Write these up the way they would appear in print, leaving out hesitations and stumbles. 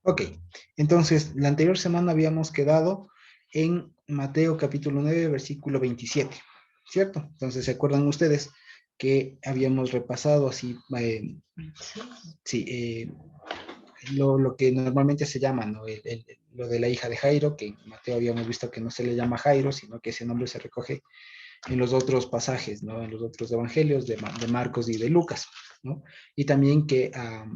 Ok, entonces la anterior semana habíamos quedado en Mateo capítulo 9, versículo 27, ¿cierto? Entonces, ¿se acuerdan ustedes que habíamos repasado así, sí, lo que normalmente se llama, ¿no? Lo de la hija de Jairo, que en Mateo habíamos visto que no se le llama Jairo, sino que ese nombre se recoge en los otros pasajes, ¿no? En los otros evangelios de Marcos y de Lucas, ¿no? Y también que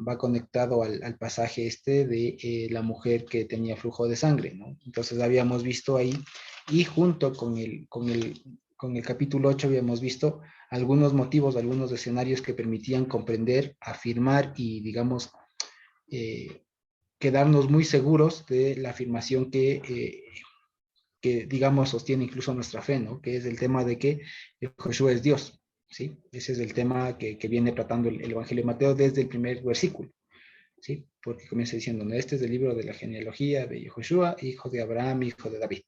va conectado al pasaje este de la mujer que tenía flujo de sangre, ¿no? Entonces habíamos visto ahí, y junto con el capítulo 8 habíamos visto algunos motivos, algunos escenarios que permitían comprender, afirmar y, digamos, eh, quedarnos muy seguros de la afirmación que, digamos, sostiene incluso nuestra fe, ¿no? Que es el tema de que Josué es Dios, ¿sí? Ese es el tema que viene tratando el Evangelio de Mateo desde el primer versículo, ¿sí? Porque comienza diciendo, ¿no? Este es el libro de la genealogía de Josué, hijo de Abraham, hijo de David.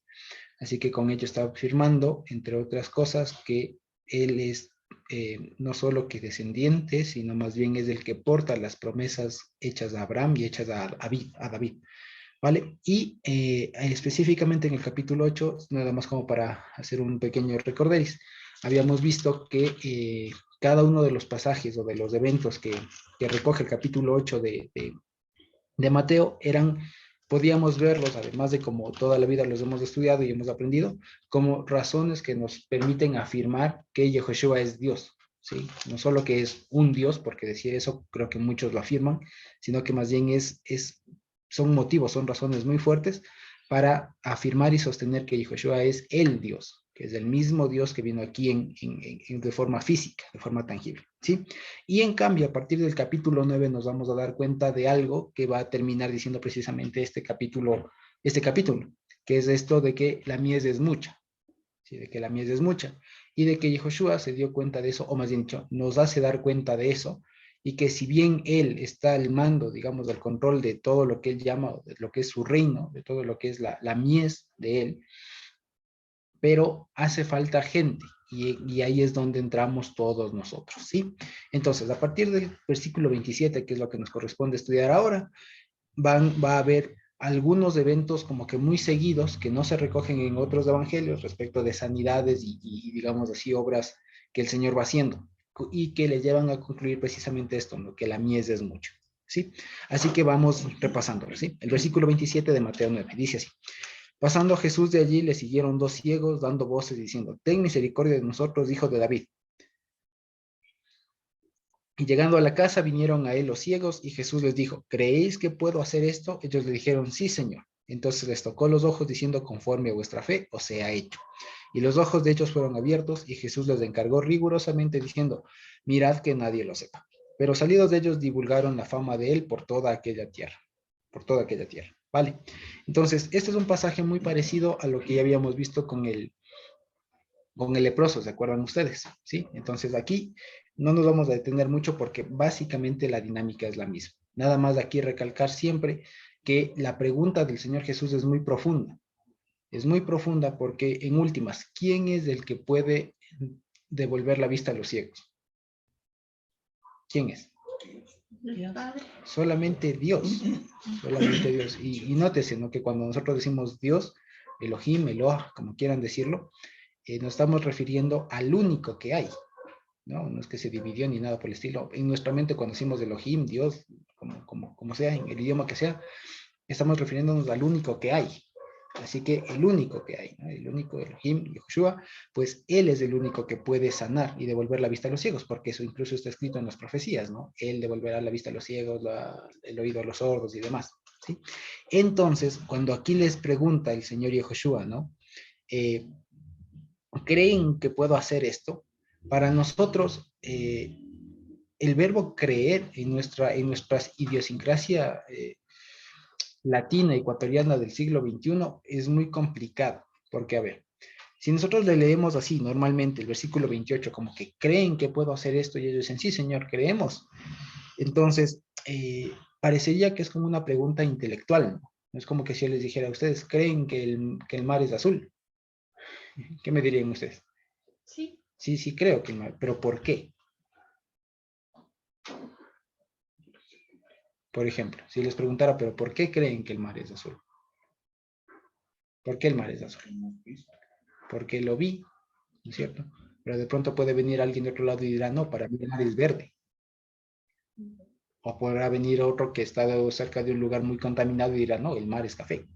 Así que con ello está afirmando, entre otras cosas, que él es no solo que descendiente, sino más bien es el que porta las promesas hechas a Abraham y hechas a David. ¿Vale? Y específicamente en el capítulo 8, nada más como para hacer un pequeño recorderis, habíamos visto que cada uno de los pasajes o de los eventos que recoge el capítulo 8 de Mateo podíamos verlos, además de como toda la vida los hemos estudiado y hemos aprendido, como razones que nos permiten afirmar que Yehoshua es Dios. ¿Sí? No solo que es un Dios, porque decir eso creo que muchos lo afirman, sino que más bien son motivos, son razones muy fuertes para afirmar y sostener que Yehoshua es el Dios, que es el mismo Dios que vino aquí de forma física, de forma tangible. ¿Sí? Y en cambio, a partir del capítulo 9 nos vamos a dar cuenta de algo que va a terminar diciendo precisamente este capítulo, que es esto de que la mies es mucha, ¿sí? De que la mies es mucha, y de que Yehoshua se dio cuenta de eso, o más bien dicho, nos hace dar cuenta de eso, y que si bien él está al mando, digamos, del control de todo lo que él llama, de lo que es su reino, de todo lo que es la mies de él, pero hace falta gente. Y ahí es donde entramos todos nosotros, ¿sí? Entonces, a partir del versículo 27, que es lo que nos corresponde estudiar ahora, va a haber algunos eventos como que muy seguidos que no se recogen en otros evangelios respecto de sanidades y digamos así, obras que el Señor va haciendo y que le llevan a concluir precisamente esto, ¿no? Que la mies es mucho, ¿sí? Así que vamos repasándolo, ¿sí? El versículo 27 de Mateo 9 dice así: Pasando Jesús de allí, le siguieron dos ciegos, dando voces, diciendo, ten misericordia de nosotros, hijo de David. Y llegando a la casa, vinieron a él los ciegos, y Jesús les dijo, ¿creéis que puedo hacer esto? Ellos le dijeron, sí, Señor. Entonces les tocó los ojos, diciendo, conforme a vuestra fe, os sea hecho. Y los ojos de ellos fueron abiertos, y Jesús les encargó rigurosamente, diciendo, mirad que nadie lo sepa. Pero salidos de ellos, divulgaron la fama de él por toda aquella tierra. ¿Vale? Entonces, este es un pasaje muy parecido a lo que ya habíamos visto con el leproso, ¿se acuerdan ustedes? ¿Sí? Entonces aquí no nos vamos a detener mucho porque básicamente la dinámica es la misma. Nada más aquí recalcar siempre que la pregunta del Señor Jesús es muy profunda. Es muy profunda porque en últimas, ¿quién es el que puede devolver la vista a los ciegos? ¿Quién es? Dios. Solamente Dios. Solamente Dios. Y nótese, ¿no? Que cuando nosotros decimos Dios, Elohim, Eloah, como quieran decirlo, nos estamos refiriendo al único que hay, ¿no? No es que se dividió ni nada por el estilo. En nuestra mente cuando decimos Elohim, Dios, como sea, en el idioma que sea, estamos refiriéndonos al único que hay. Así que el único que hay, ¿no? El único Elohim, Yehoshua, pues él es el único que puede sanar y devolver la vista a los ciegos, porque eso incluso está escrito en las profecías, ¿no? Él devolverá la vista a los ciegos, el oído a los sordos y demás, ¿sí? Entonces, cuando aquí les pregunta el Señor Yehoshua, ¿no? Eh, ¿Creen que puedo hacer esto? Para nosotros, el verbo creer en nuestra idiosincrasia latina, ecuatoriana del siglo XXI es muy complicado, porque a ver, si nosotros le leemos así normalmente el versículo 28 como que creen que puedo hacer esto y ellos dicen, sí, Señor, creemos, entonces parecería que es como una pregunta intelectual, ¿no? No es como que si yo les dijera, ¿ustedes creen que el mar es azul? ¿Qué me dirían ustedes? Sí. Sí, sí creo que el mar, pero ¿por qué? Por ejemplo, si les preguntara, pero ¿por qué creen que el mar es azul? ¿Por qué el mar es azul? Porque lo vi, ¿no es cierto? Pero de pronto puede venir alguien de otro lado y dirá, no, para mí el mar es verde. O podrá venir otro que está cerca de un lugar muy contaminado y dirá, no, el mar es café.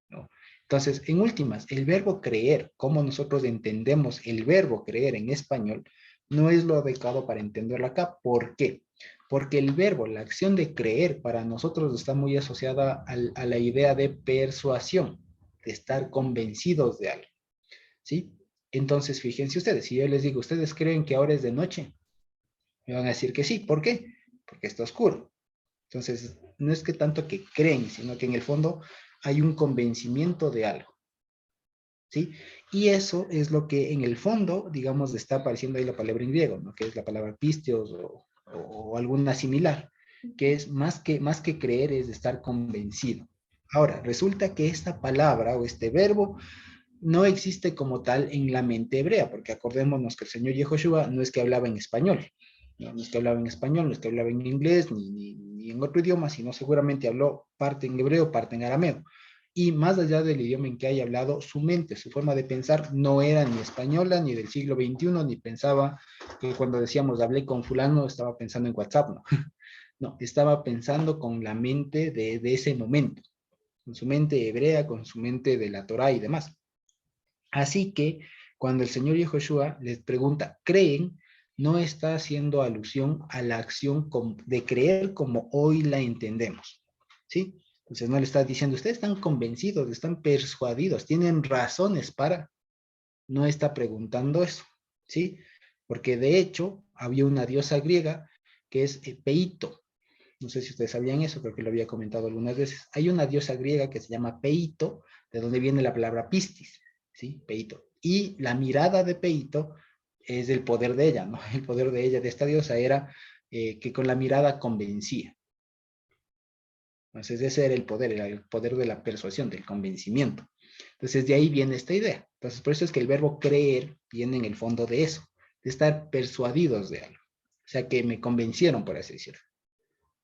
¿No? Entonces, en últimas, el verbo creer, como nosotros entendemos el verbo creer en español, no es lo adecuado para entenderlo acá. ¿Por qué? Porque el verbo, la acción de creer, para nosotros está muy asociada a la idea de persuasión, de estar convencidos de algo, ¿sí? Entonces, fíjense ustedes, si yo les digo, ¿ustedes creen que ahora es de noche? Me van a decir que sí. ¿Por qué? Porque está oscuro. Entonces, no es que tanto que creen, sino que en el fondo hay un convencimiento de algo, ¿sí? Y eso es lo que en el fondo, digamos, está apareciendo ahí la palabra en griego, ¿no? Que es la palabra pisteos o alguna similar, que es más que creer, es estar convencido. Ahora, resulta que esta palabra o este verbo no existe como tal en la mente hebrea, porque acordémonos que el señor Yehoshua no es que hablaba en español, no es que hablaba en español, no es que hablaba en inglés, ni en otro idioma, sino seguramente habló parte en hebreo, parte en arameo. Y más allá del idioma en que haya hablado, su mente, su forma de pensar no era ni española, ni del siglo XXI, ni pensaba que cuando decíamos hablé con fulano, estaba pensando en WhatsApp, no. No, estaba pensando con la mente de ese momento, con su mente hebrea, con su mente de la Torá y demás. Así que cuando el Señor Yehoshua les pregunta, ¿creen? No está haciendo alusión a la acción de creer como hoy la entendemos, ¿sí? Entonces no le está diciendo, ustedes están convencidos, están persuadidos, tienen razones para, no está preguntando eso, ¿sí? Porque de hecho había una diosa griega que es Peito. No sé si ustedes sabían eso, creo que lo había comentado algunas veces. Hay una diosa griega que se llama Peito, de donde viene la palabra pistis, ¿sí? Peito. Y la mirada de Peito es el poder de ella, ¿no? El poder de ella, de esta diosa, era que con la mirada convencía. Entonces ese era el poder de la persuasión, del convencimiento. Entonces de ahí viene esta idea. Entonces por eso es que el verbo creer viene en el fondo de eso, de estar persuadidos de algo. O sea, que me convencieron, por así decirlo.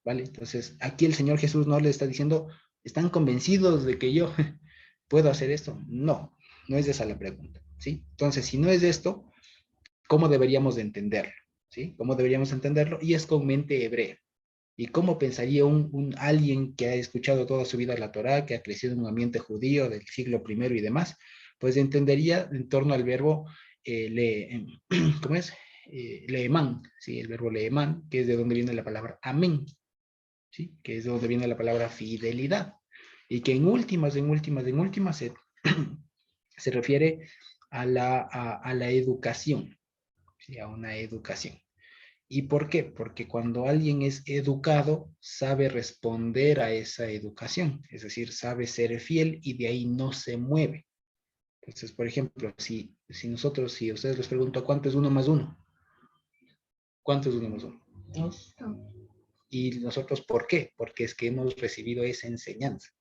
¿Vale? Entonces, aquí el Señor Jesús no le está diciendo, ¿están convencidos de que yo puedo hacer esto? No, no es esa la pregunta, ¿sí? Entonces, si no es esto, ¿cómo deberíamos de entenderlo? ¿Sí? ¿Cómo deberíamos entenderlo? Y es con mente hebrea. ¿Y cómo pensaría alguien que ha escuchado toda su vida la Torá, que ha crecido en un ambiente judío del siglo primero y demás? Pues entendería en torno al verbo ¿cómo es? Leemán, ¿sí? El verbo leemán, que es de donde viene la palabra amén, ¿sí? Que es de donde viene la palabra fidelidad. Y que en últimas se refiere a la educación, ¿sí? A una educación. ¿Y por qué? Porque cuando alguien es educado, sabe responder a esa educación, es decir, sabe ser fiel y de ahí no se mueve. Entonces, por ejemplo, si a ustedes les pregunto, ¿cuánto es uno más uno? ¿Cuánto es uno más uno? Dos. Y nosotros, ¿por qué? Porque es que hemos recibido esa enseñanza.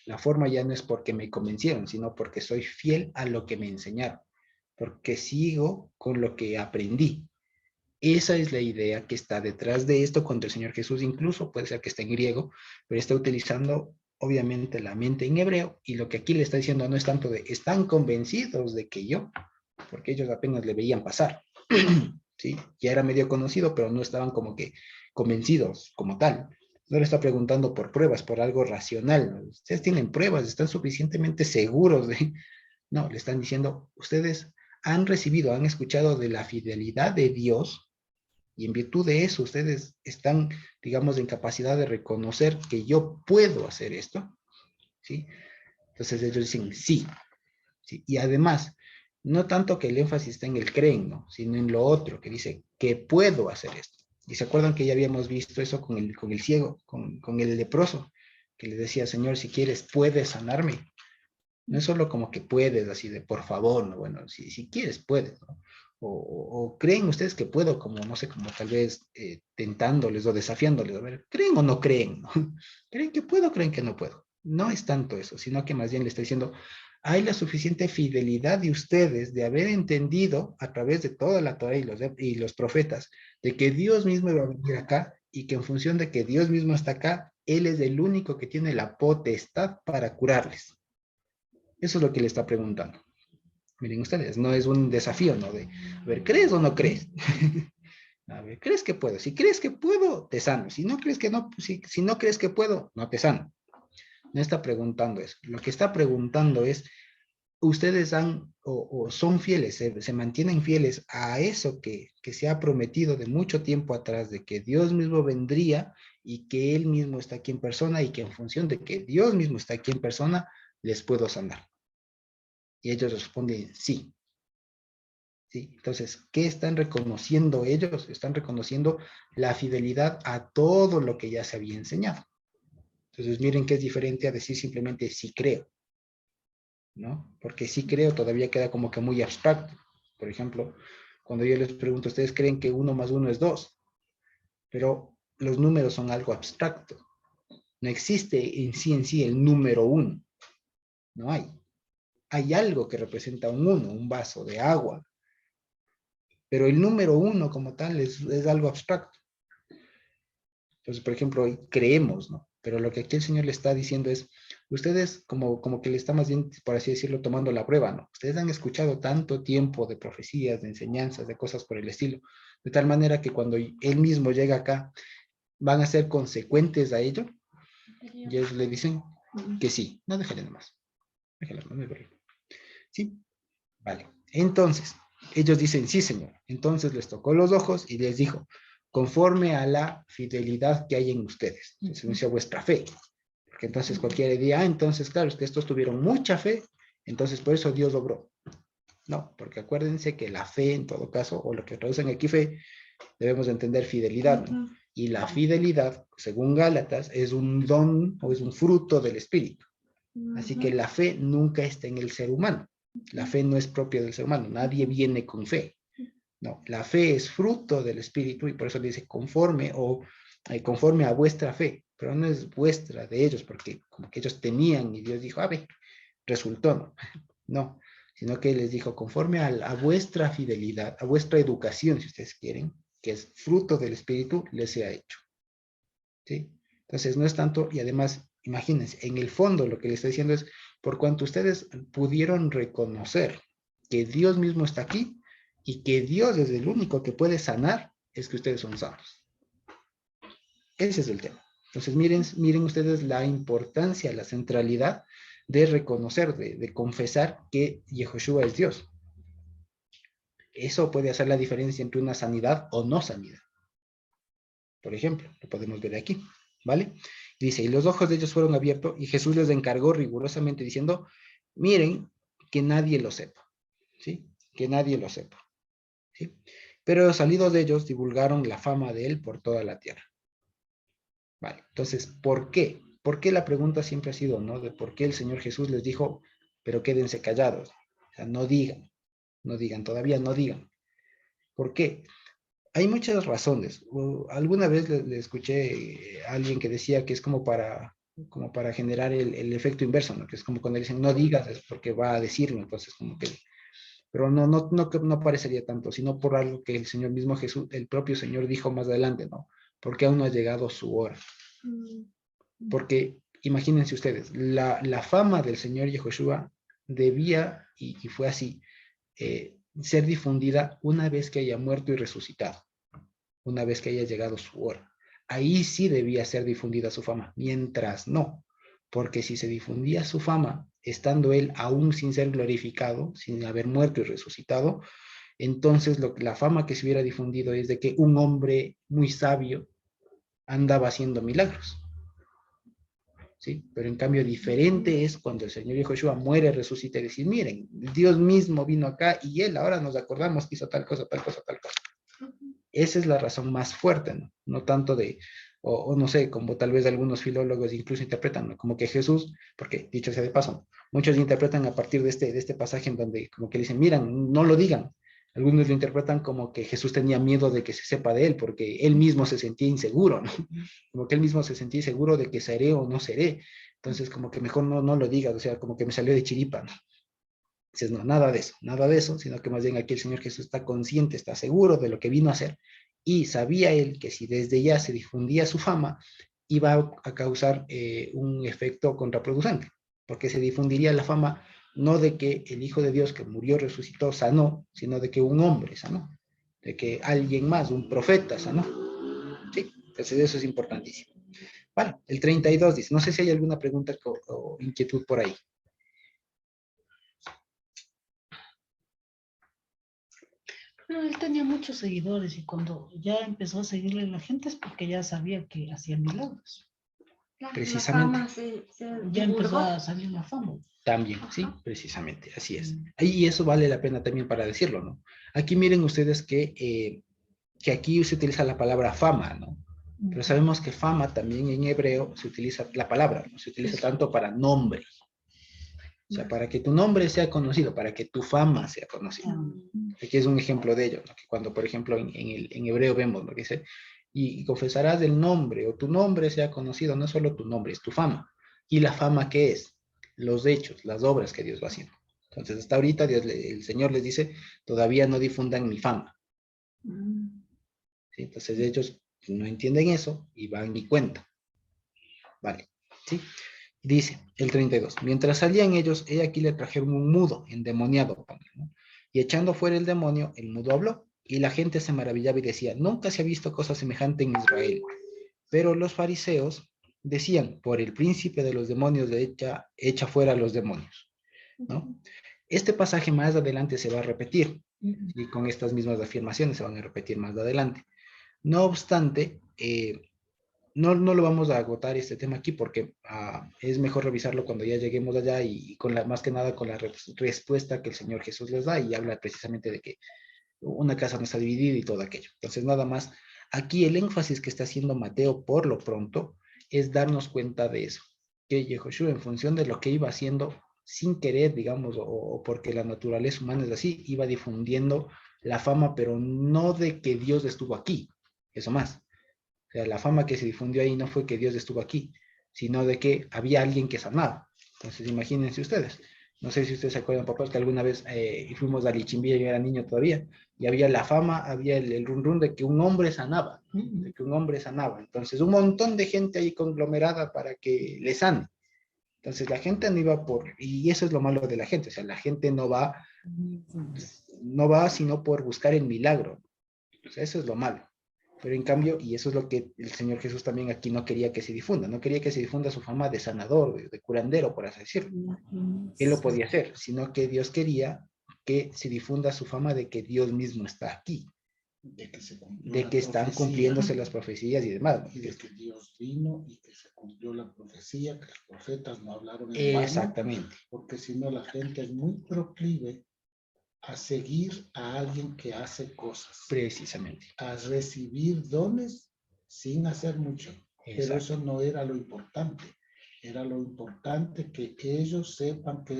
La forma ya no es porque me convencieron, sino porque soy fiel a lo que me enseñaron, porque sigo con lo que aprendí. Esa es la idea que está detrás de esto cuando el Señor Jesús incluso puede ser que esté en griego, pero está utilizando obviamente la mente en hebreo y lo que aquí le está diciendo no es tanto de están convencidos de que yo, porque ellos apenas le veían pasar. ¿Sí? Ya era medio conocido, pero no estaban como que convencidos como tal. No le está preguntando por pruebas, por algo racional, ¿no? Ustedes tienen pruebas, están suficientemente seguros de... No, le están diciendo, ustedes han recibido, han escuchado de la fidelidad de Dios y en virtud de eso ustedes están, digamos, en capacidad de reconocer que yo puedo hacer esto, ¿sí? Entonces ellos dicen, sí, ¿sí? Y además, no tanto que el énfasis está en el creen, ¿no? Sino en lo otro, que dice que puedo hacer esto. Y se acuerdan que ya habíamos visto eso con el ciego, con el leproso, que le decía, Señor, si quieres, puedes sanarme. No es solo como que puedes, así de por favor, ¿no? Bueno, si quieres, puedes, ¿no? O creen ustedes que puedo, como, no sé, como tal vez tentándoles o desafiándoles, a ver, ¿creen o no creen? ¿No? ¿Creen que puedo o creen que no puedo? No es tanto eso, sino que más bien le está diciendo, hay la suficiente fidelidad de ustedes de haber entendido a través de toda la Torah y los profetas, de que Dios mismo iba a venir acá y que en función de que Dios mismo está acá, Él es el único que tiene la potestad para curarles. Eso es lo que le está preguntando. Miren ustedes, no es un desafío, ¿no? De, a ver, ¿crees o no crees? A ver, ¿crees que puedo? Si crees que puedo, te sano. Si no crees que no, si no crees que puedo, no te sano. No está preguntando eso. Lo que está preguntando es, ustedes han o son fieles, se mantienen fieles a eso que se ha prometido de mucho tiempo atrás, de que Dios mismo vendría y que Él mismo está aquí en persona y que en función de que Dios mismo está aquí en persona, les puedo sanar. Y ellos responden sí. ¿Sí? Entonces, ¿qué están reconociendo ellos? Están reconociendo la fidelidad a todo lo que ya se había enseñado. Entonces, miren que es diferente a decir simplemente sí creo, ¿no? Porque sí creo todavía queda como que muy abstracto. Por ejemplo, cuando yo les pregunto, ¿ustedes creen que 1 más 1 es 2? Pero los números son algo abstracto. No existe en sí el número 1. No hay. Hay algo que representa un 1, un vaso de agua. Pero el número 1 como tal es algo abstracto. Entonces, por ejemplo, hoy creemos, ¿no? Pero lo que aquí el Señor le está diciendo es, ustedes como que le está más bien, por así decirlo, tomando la prueba, ¿no? Ustedes han escuchado tanto tiempo de profecías, de enseñanzas, de cosas por el estilo, de tal manera que cuando Él mismo llega acá, van a ser consecuentes a ello, y ellos le dicen que sí. No, déjale nomás. Déjale, no me voy. Sí, vale. Entonces, ellos dicen, sí, Señor. Entonces les tocó los ojos y les dijo, conforme a la fidelidad que hay en ustedes, según a vuestra fe. Porque entonces cualquiera diría, entonces claro, es que estos tuvieron mucha fe, entonces por eso Dios obró. No, porque acuérdense que la fe en todo caso, o lo que traducen aquí fe, debemos entender fidelidad, ¿no? Y la fidelidad, según Gálatas, es un don o es un fruto del Espíritu. Así que la fe nunca está en el ser humano. La fe no es propia del ser humano. Nadie viene con fe. No, la fe es fruto del Espíritu y por eso dice conforme o conforme a vuestra fe, pero no es vuestra de ellos, porque como que ellos tenían y Dios dijo, a ver, resultó, no, no, sino que les dijo conforme a vuestra fidelidad, a vuestra educación, si ustedes quieren, que es fruto del Espíritu, les sea hecho. ¿Sí? Entonces no es tanto, y además, imagínense, en el fondo lo que le está diciendo es, por cuanto ustedes pudieron reconocer que Dios mismo está aquí y que Dios es el único que puede sanar, es que ustedes son sanos. Ese es el tema. Entonces miren ustedes la importancia, la centralidad de reconocer, de confesar que Yehoshua es Dios. Eso puede hacer la diferencia entre una sanidad o no sanidad. Por ejemplo, lo podemos ver aquí, ¿vale? Dice, y los ojos de ellos fueron abiertos y Jesús les encargó rigurosamente diciendo, miren, que nadie lo sepa, ¿sí? Que nadie lo sepa, ¿sí? Pero salidos de ellos divulgaron la fama de él por toda la tierra. Vale, entonces, ¿por qué? ¿Por qué la pregunta siempre ha sido, ¿no? De por qué el Señor Jesús les dijo, pero quédense callados, o sea, no digan, todavía no digan. ¿Por qué? Hay muchas razones. Alguna vez le escuché a alguien que decía que es como para generar el efecto inverso, ¿no? Que es como cuando dicen no digas, es porque va a decirlo, entonces como que, pero no parecería tanto, sino por algo que el Señor mismo Jesús, el propio Señor dijo más adelante, ¿no? Porque aún no ha llegado su hora. Porque imagínense ustedes, la fama del Señor Yehoshua debía, y fue así, ser difundida una vez que haya muerto y resucitado, una vez que haya llegado su hora. Ahí sí debía ser difundida su fama, mientras no, porque si se difundía su fama, estando él aún sin ser glorificado, sin haber muerto y resucitado, entonces la fama que se hubiera difundido es de que un hombre muy sabio andaba haciendo milagros. ¿Sí? Pero en cambio diferente es cuando el Señor Yehoshua muere, resucita y decir, miren, Dios mismo vino acá y él ahora nos acordamos que hizo tal cosa, tal cosa, tal cosa. Esa es la razón más fuerte, ¿no? No tanto de, o no sé, como tal vez algunos filólogos incluso interpretan, ¿no? Como que Jesús, porque dicho sea de paso, muchos interpretan a partir de este pasaje en donde como que dicen, miren, no lo digan. Algunos lo interpretan como que Jesús tenía miedo de que se sepa de él, porque él mismo se sentía inseguro, ¿no? Como que él mismo se sentía inseguro de que seré o no seré. Entonces, como que mejor no lo digas, o sea, como que me salió de chiripa, ¿no? Dices, no, nada de eso, sino que más bien aquí el Señor Jesús está consciente, está seguro de lo que vino a hacer y sabía él que si desde ya se difundía su fama, iba a causar un efecto contraproducente, porque se difundiría la fama no de que el Hijo de Dios que murió, resucitó, sanó, sino de que un hombre sanó, de que alguien más, un profeta sanó. ¿Sí? Entonces eso es importantísimo. Bueno, el 32 dice, no sé si hay alguna pregunta o inquietud por ahí. Pero él tenía muchos seguidores y cuando ya empezó a seguirle la gente es porque ya sabía que hacía milagros. Claro, Precisamente. la fama se Ya empezó divulgó. a salir la fama. También, sí, precisamente, así es. Y eso vale la pena también para decirlo, ¿no? Aquí miren ustedes que aquí se utiliza la palabra fama, ¿no? Pero sabemos que fama también en hebreo se utiliza la palabra, ¿no? Se utiliza tanto para nombre, o sea, para que tu nombre sea conocido, para que tu fama sea conocida. Aquí es un ejemplo de ello, ¿no? Que cuando, por ejemplo, en hebreo vemos lo que dice, y confesarás el nombre, o tu nombre sea conocido, no solo tu nombre, es tu fama. ¿Y la fama qué es? Los hechos, las obras que Dios va haciendo. Entonces, hasta ahorita el Señor les dice, todavía no difundan mi fama. ¿Sí? Entonces, ellos no entienden eso y van y cuentan. Vale, ¿sí? Dice el 32, mientras salían ellos, he aquí le trajeron un mudo, endemoniado, ¿no? Y echando fuera el demonio, el mudo habló, y la gente se maravillaba y decía, nunca se ha visto cosa semejante en Israel. Pero los fariseos decían, por el príncipe de los demonios echa fuera a los demonios, ¿no? Este pasaje más adelante se va a repetir, y con estas mismas afirmaciones se van a repetir más adelante. No obstante, no lo vamos a agotar este tema aquí porque es mejor revisarlo cuando ya lleguemos allá y con más que nada con la respuesta que el Señor Jesús les da y habla precisamente de que una casa no está dividida y todo aquello. Entonces, nada más, aquí el énfasis que está haciendo Mateo por lo pronto es darnos cuenta de eso, que Yehoshua en función de lo que iba haciendo sin querer, digamos, o porque la naturaleza humana es así, iba difundiendo la fama, pero no de que Dios estuvo aquí, eso más. O sea, la fama que se difundió ahí no fue que Dios estuvo aquí, sino de que había alguien que sanaba. Entonces, imagínense ustedes. No sé si ustedes se acuerdan, papás, que alguna vez fuimos a Lichimbía, yo era niño todavía, y había la fama, había el run run de que un hombre sanaba, de que un hombre sanaba. Entonces, un montón de gente ahí conglomerada para que le sane. Entonces, la gente no iba y eso es lo malo de la gente, o sea, la gente no va sino por buscar el milagro. O sea, eso es lo malo. Pero en cambio, y eso es lo que el Señor Jesús también aquí no quería que se difunda, no quería que se difunda su fama de sanador, de curandero, por así decirlo. Él lo podía hacer, sino que Dios quería que se difunda su fama de que Dios mismo está aquí, de que están cumpliéndose las profecías y demás, ¿no? Y de que Dios vino y que se cumplió la profecía, que los profetas no hablaron en vano. Exactamente. Porque si no la gente es muy proclive a seguir a alguien que hace cosas. Precisamente. A recibir dones sin hacer mucho. Exacto. Pero eso no era lo importante. Era lo importante que ellos sepan que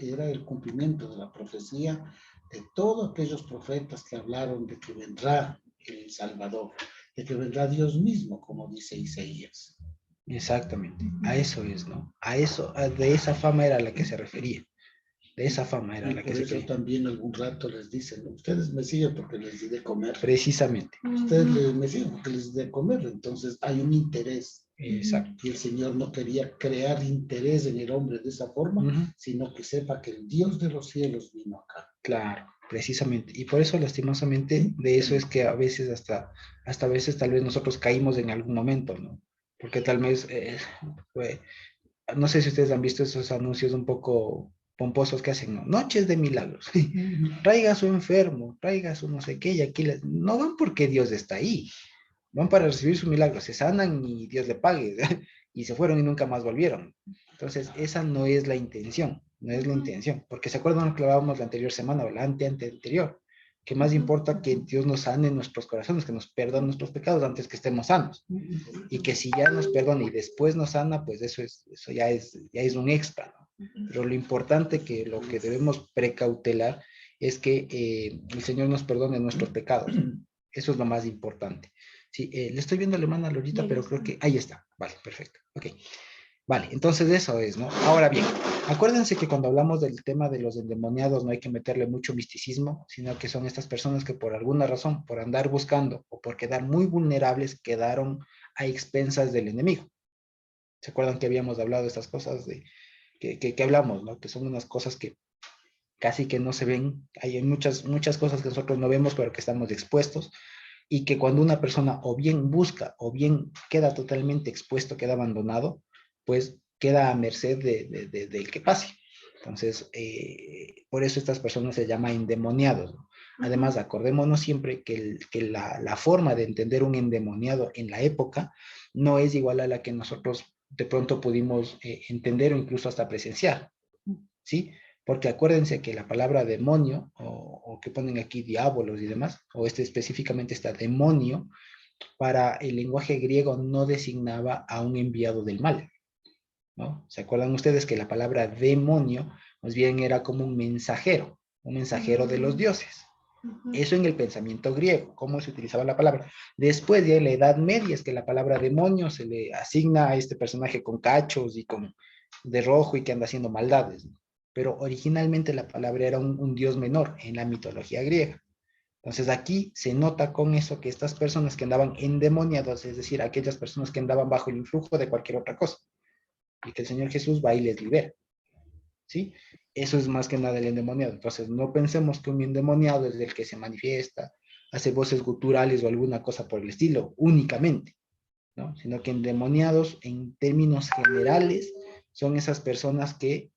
era el cumplimiento de la profecía de todos aquellos profetas que hablaron de que vendrá el Salvador, de que vendrá Dios mismo, como dice Isaías. Exactamente. A eso es, ¿no? A eso, de esa fama era a la que se refería. De esa fama era la que se refería. También algún rato les dicen, ustedes me siguen porque les di de comer. Precisamente. Ustedes me siguen porque les di de comer. Entonces hay un interés. Exacto. Y el Señor no quería crear interés en el hombre de esa forma, sino que sepa que el Dios de los cielos vino acá. Claro, precisamente. Y por eso, lastimosamente, de eso es que a veces hasta a veces tal vez nosotros caímos en algún momento, ¿no? Porque tal vez, no sé si ustedes han visto esos anuncios un poco pomposos que hacen, ¿no? Noches de milagros. Traiga a su enfermo, traiga a su no sé qué, y aquí no van porque Dios está ahí. Van para recibir su milagro, se sanan y Dios le pague. Y se fueron y nunca más volvieron. Entonces, esa no es la intención, no es la intención. Porque se acuerdan lo que hablábamos la anterior semana o la anterior, que más importa que Dios nos sane nuestros corazones, que nos perdone nuestros pecados antes que estemos sanos. Y que si ya nos perdona y después nos sana, pues eso ya es un extra, ¿no? Pero lo importante que lo que debemos precautelar es que el Señor nos perdone nuestros pecados. Eso es lo más importante. Sí, le estoy viendo a la hermana Lorita, pero creo que ahí está. Vale, perfecto. Ok. Vale, entonces eso es, ¿no? Ahora bien, acuérdense que cuando hablamos del tema de los endemoniados no hay que meterle mucho misticismo, sino que son estas personas que por alguna razón, por andar buscando o por quedar muy vulnerables, quedaron a expensas del enemigo. ¿Se acuerdan que habíamos hablado de estas cosas de, que hablamos, ¿no? Que son unas cosas que casi que no se ven. Hay muchas cosas que nosotros no vemos, pero que estamos expuestos. Y que cuando una persona o bien busca o bien queda totalmente expuesto, queda abandonado, pues queda a merced del que pase. Entonces, por eso estas personas se llaman endemoniados, ¿no? Además, acordémonos siempre que la forma de entender un endemoniado en la época no es igual a la que nosotros de pronto pudimos entender o incluso hasta presenciar, ¿sí? Porque acuérdense que la palabra demonio, o que ponen aquí diábolos y demás, o específicamente está demonio, para el lenguaje griego no designaba a un enviado del mal, ¿no? ¿Se acuerdan ustedes que la palabra demonio más bien era como un mensajero de los dioses? Eso en el pensamiento griego, cómo se utilizaba la palabra. Después, ya en la Edad Media, es que la palabra demonio se le asigna a este personaje con cachos y con de rojo y que anda haciendo maldades, ¿no? Pero originalmente la palabra era un dios menor en la mitología griega. Entonces aquí se nota con eso que estas personas que andaban endemoniados, es decir, aquellas personas que andaban bajo el influjo de cualquier otra cosa, y que el Señor Jesús va y les libera, ¿sí? Eso es más que nada el endemoniado. Entonces no pensemos que un endemoniado es el que se manifiesta, hace voces guturales o alguna cosa por el estilo, únicamente, ¿no? Sino que endemoniados en términos generales son esas personas que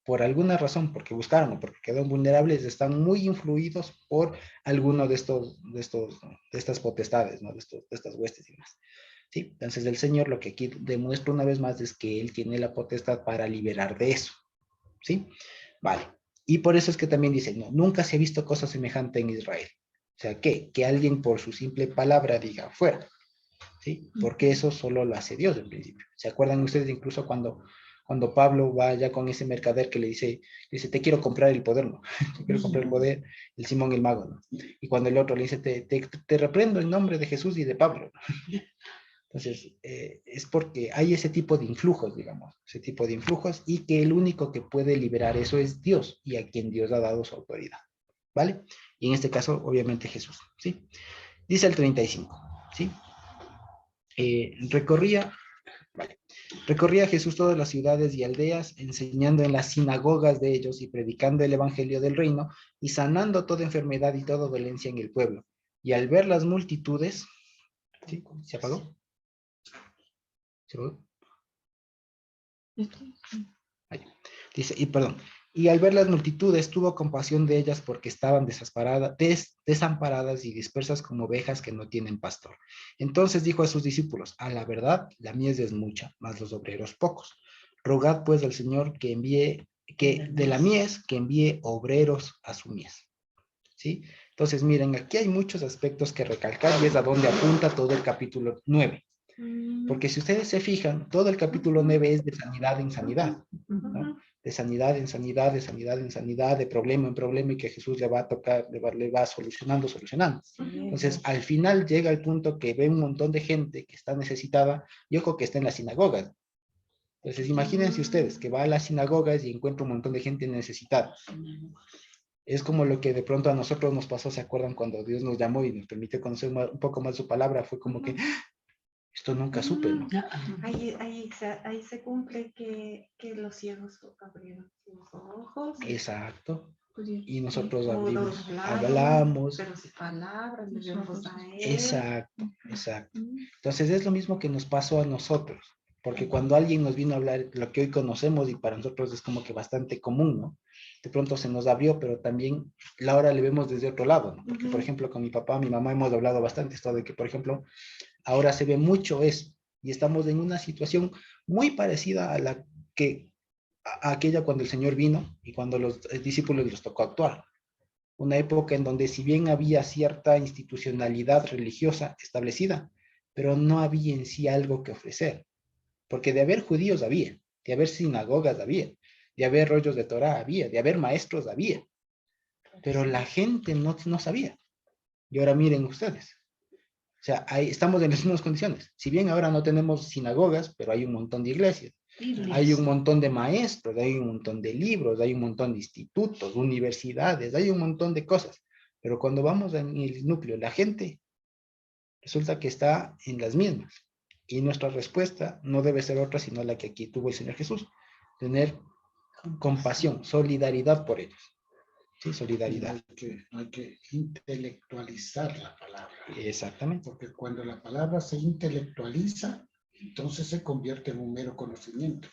por alguna razón, porque buscaron o porque quedaron vulnerables, están muy influidos por alguno de estas potestades, ¿no? De estas huestes y demás. ¿Sí? Entonces el Señor lo que aquí demuestra una vez más es que Él tiene la potestad para liberar de eso. ¿Sí? Vale. Y por eso es que también dice, no, nunca se ha visto cosa semejante en Israel. O sea, que alguien por su simple palabra diga fuera. ¿Sí? Porque eso solo lo hace Dios en principio. ¿Se acuerdan ustedes incluso cuando Pablo va ya con ese mercader que le dice, te quiero comprar el poder, ¿no? Te quiero comprar el poder, el Simón el mago, ¿no? Y cuando el otro le dice, te reprendo en nombre de Jesús y de Pablo, ¿no? Entonces, es porque hay ese tipo de influjos, digamos, ese tipo de influjos, y que el único que puede liberar eso es Dios, y a quien Dios ha dado su autoridad, ¿vale? Y en este caso, obviamente Jesús, ¿sí? Dice el 35, ¿sí? Recorría, vale, recorría Jesús todas las ciudades y aldeas, enseñando en las sinagogas de ellos y predicando el evangelio del reino y sanando toda enfermedad y toda dolencia en el pueblo. Y al ver las multitudes, ¿sí? ¿Se apagó? ¿Se apagó? Ahí. Dice, y perdón, y al ver las multitudes tuvo compasión de ellas porque estaban desamparadas y dispersas como ovejas que no tienen pastor. Entonces dijo a sus discípulos, a la verdad, la mies es mucha, mas los obreros pocos. Rogad pues al Señor que envíe, que de la mies, que envíe obreros a su mies. ¿Sí? Entonces, miren, aquí hay muchos aspectos que recalcar y es a donde apunta todo el capítulo 9. Porque si ustedes se fijan, todo el capítulo 9 es de sanidad en sanidad, ¿no? De sanidad en sanidad, de sanidad en sanidad, de problema en problema, y que Jesús le va a tocar, le va solucionando. Entonces, al final llega el punto que ve un montón de gente que está necesitada, y ojo que está en las sinagogas. Entonces, imagínense ustedes que va a las sinagogas y encuentra un montón de gente necesitada. Es como lo que de pronto a nosotros nos pasó, ¿se acuerdan? Cuando Dios nos llamó y nos permitió conocer un poco más su palabra, fue como que esto nunca supe, ¿no? Ahí se cumple que los ciegos abrieron sus ojos. Exacto. Y Y nosotros mudos hablamos. pero sus palabras le dio voz a él. Exacto, exacto. Entonces es lo mismo que nos pasó a nosotros, porque cuando alguien nos vino a hablar lo que hoy conocemos y para nosotros es como que bastante común, ¿no? De pronto se nos abrió, pero también la hora le vemos desde otro lado, ¿no? Porque, por ejemplo, con mi papá, mi mamá hemos hablado bastante esto de que, por ejemplo, ahora se ve mucho eso y estamos en una situación muy parecida a la que a aquella cuando el Señor vino y cuando los discípulos les tocó actuar. Una época en donde si bien había cierta institucionalidad religiosa establecida, pero no había en sí algo que ofrecer, porque de haber judíos había, de haber sinagogas había, de haber rollos de Torah había, de haber maestros había, pero la gente no sabía. Y ahora miren ustedes, O sea, ahí estamos en las mismas condiciones. Si bien ahora no tenemos sinagogas, pero hay un montón de iglesias. Hay un montón de maestros, hay un montón de libros, hay un montón de institutos, universidades, hay un montón de cosas. Pero cuando vamos en el núcleo, la gente resulta que está en las mismas. Y nuestra respuesta no debe ser otra sino la que aquí tuvo el Señor Jesús. Tener compasión, solidaridad por ellos. Sí, solidaridad. Hay que intelectualizar la palabra. Exactamente. Porque cuando la palabra se intelectualiza, entonces se convierte en un mero conocimiento.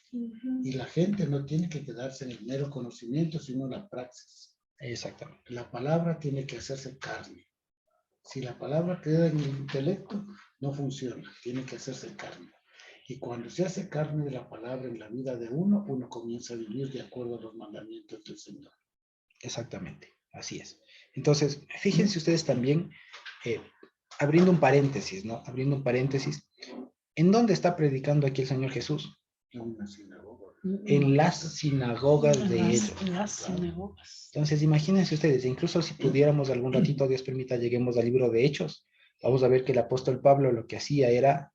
Y la gente no tiene que quedarse en el mero conocimiento, sino en la praxis. Exactamente. La palabra tiene que hacerse carne. Si la palabra queda en el intelecto, no funciona, tiene que hacerse carne. Y cuando se hace carne de la palabra en la vida de uno, uno comienza a vivir de acuerdo a los mandamientos del Señor. Exactamente, así es. Entonces, fíjense ustedes también, abriendo un paréntesis, ¿no? Abriendo un paréntesis, ¿en dónde está predicando aquí el Señor Jesús? En una sinagoga. En las sinagogas de ellos. En las sinagogas. Entonces, imagínense ustedes, incluso si pudiéramos algún ratito, Dios permita, lleguemos al libro de Hechos, vamos a ver que el apóstol Pablo lo que hacía era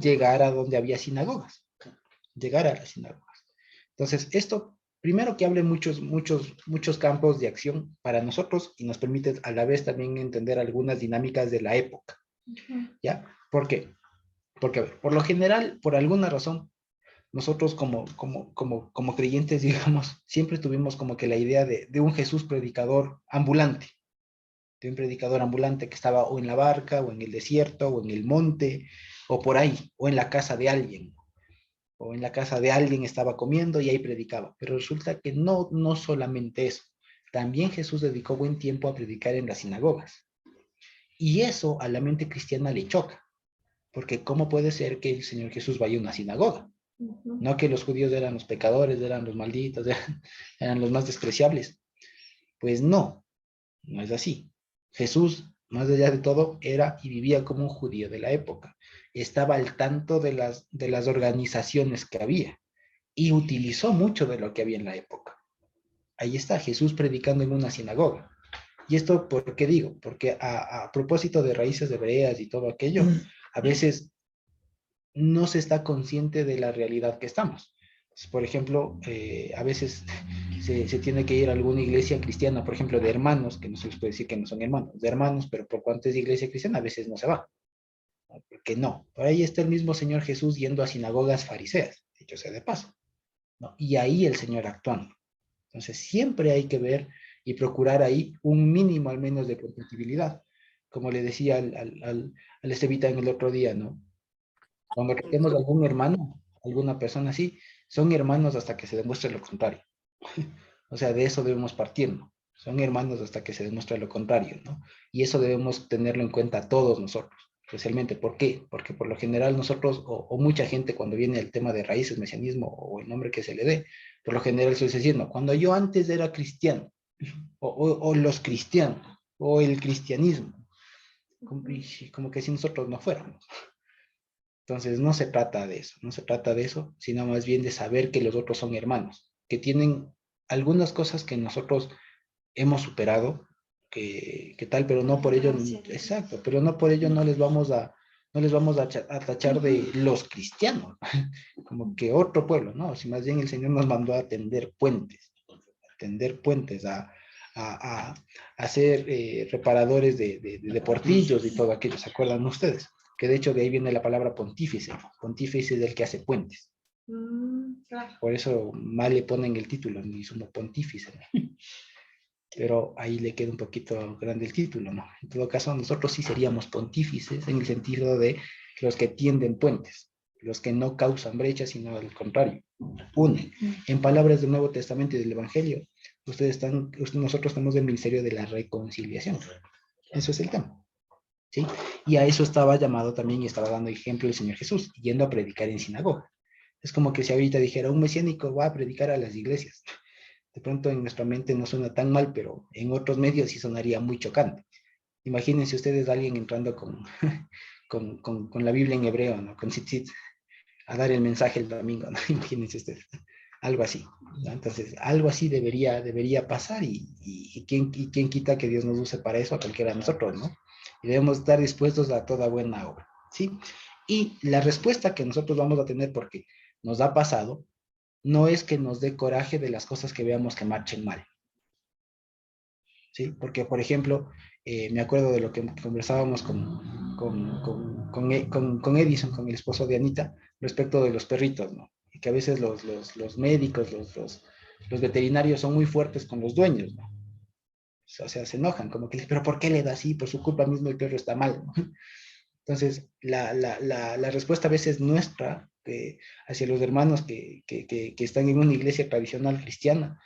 llegar a donde había sinagogas, llegar a las sinagogas. Entonces, esto, primero que hable muchos campos de acción para nosotros y nos permite a la vez también entender algunas dinámicas de la época, ¿ya? ¿Por qué? Porque, a ver, por lo general, por alguna razón, nosotros como creyentes, digamos, siempre tuvimos como que la idea de un Jesús predicador ambulante, de un predicador ambulante que estaba o en la barca, o en el desierto, o en el monte, o por ahí, o en la casa de alguien, o en la casa de alguien estaba comiendo y ahí predicaba. Pero resulta que no solamente eso, también Jesús dedicó buen tiempo a predicar en las sinagogas. Y eso a la mente cristiana le choca, porque ¿cómo puede ser que el Señor Jesús vaya a una sinagoga? No que los judíos eran los pecadores, eran los malditos, eran los más despreciables. Pues no es así. Jesús, más allá de todo, era y vivía como un judío de la época. Estaba al tanto de las organizaciones que había y utilizó mucho de lo que había en la época. Ahí está Jesús predicando en una sinagoga. ¿Y esto por qué digo? Porque a propósito de raíces hebreas y todo aquello, a veces no se está consciente de la realidad que estamos. Por ejemplo, a veces se tiene que ir a alguna iglesia cristiana, por ejemplo, de hermanos, que no se les puede decir que no son hermanos, de hermanos, pero por cuanto es iglesia cristiana, a veces no se va. ¿No? Porque no. Por ahí está el mismo Señor Jesús yendo a sinagogas fariseas, dicho sea de paso. ¿No? Y ahí el Señor actuando. Entonces, siempre hay que ver y procurar ahí un mínimo al menos de compatibilidad. Como le decía al Estevita en el otro día, ¿no? Cuando tenemos algún hermano, alguna persona así, son hermanos hasta que se demuestre lo contrario. O sea, de eso debemos partir, ¿no? Son hermanos hasta que se demuestre lo contrario, ¿no? Y eso debemos tenerlo en cuenta todos nosotros, especialmente. ¿Por qué? Porque por lo general nosotros, o mucha gente cuando viene el tema de raíces, mesianismo, o el nombre que se le dé, por lo general suele decir, no, cuando yo antes era cristiano, o los cristianos, o el cristianismo, como que si nosotros no fuéramos. Entonces, no se trata de eso, no se trata de eso, sino más bien de saber que los otros son hermanos, que tienen algunas cosas que nosotros hemos superado, que tal, pero no por ello, exacto, pero no por ello no les vamos a tachar de los cristianos, como que otro pueblo, ¿no? Si más bien el Señor nos mandó a tender puentes, a ser reparadores de portillos y todo aquello, ¿se acuerdan ustedes? Que de hecho de ahí viene la palabra pontífice. Pontífice es el que hace puentes. Claro. Por eso mal le ponen el título, ni somos pontífice, ¿no? Pero ahí le queda un poquito grande el título, ¿no? En todo caso, nosotros sí seríamos pontífices en el sentido de los que tienden puentes, los que no causan brechas, sino al contrario, unen. En palabras del Nuevo Testamento y del Evangelio, nosotros estamos en el ministerio de la reconciliación. Eso es el tema. ¿Sí? Y a eso estaba llamado también y estaba dando ejemplo el Señor Jesús, yendo a predicar en sinagoga. Es como que si ahorita dijera, un mesiánico va a predicar a las iglesias. De pronto en nuestra mente no suena tan mal, pero en otros medios sí sonaría muy chocante. Imagínense ustedes a alguien entrando con la Biblia en hebreo, ¿no? Con tzitzit, a dar el mensaje el domingo, ¿no? Imagínense ustedes. Algo así, ¿no? Entonces, algo así debería pasar y quién quita que Dios nos use para eso a cualquiera de nosotros, ¿no? y debemos estar dispuestos a toda buena obra, ¿sí? Y la respuesta que nosotros vamos a tener, porque nos ha pasado, no es que nos dé coraje de las cosas que veamos que marchen mal, ¿sí? Porque, por ejemplo, me acuerdo de lo que conversábamos con Edison, con el esposo de Anita, respecto de los perritos, ¿no? Y que a veces los médicos, los veterinarios son muy fuertes con los dueños, ¿no? O sea, se enojan, como que, pero ¿por qué le da así? Por su culpa mismo el perro está mal, ¿no? Entonces, la respuesta a veces nuestra hacia los hermanos que están en una iglesia tradicional cristiana,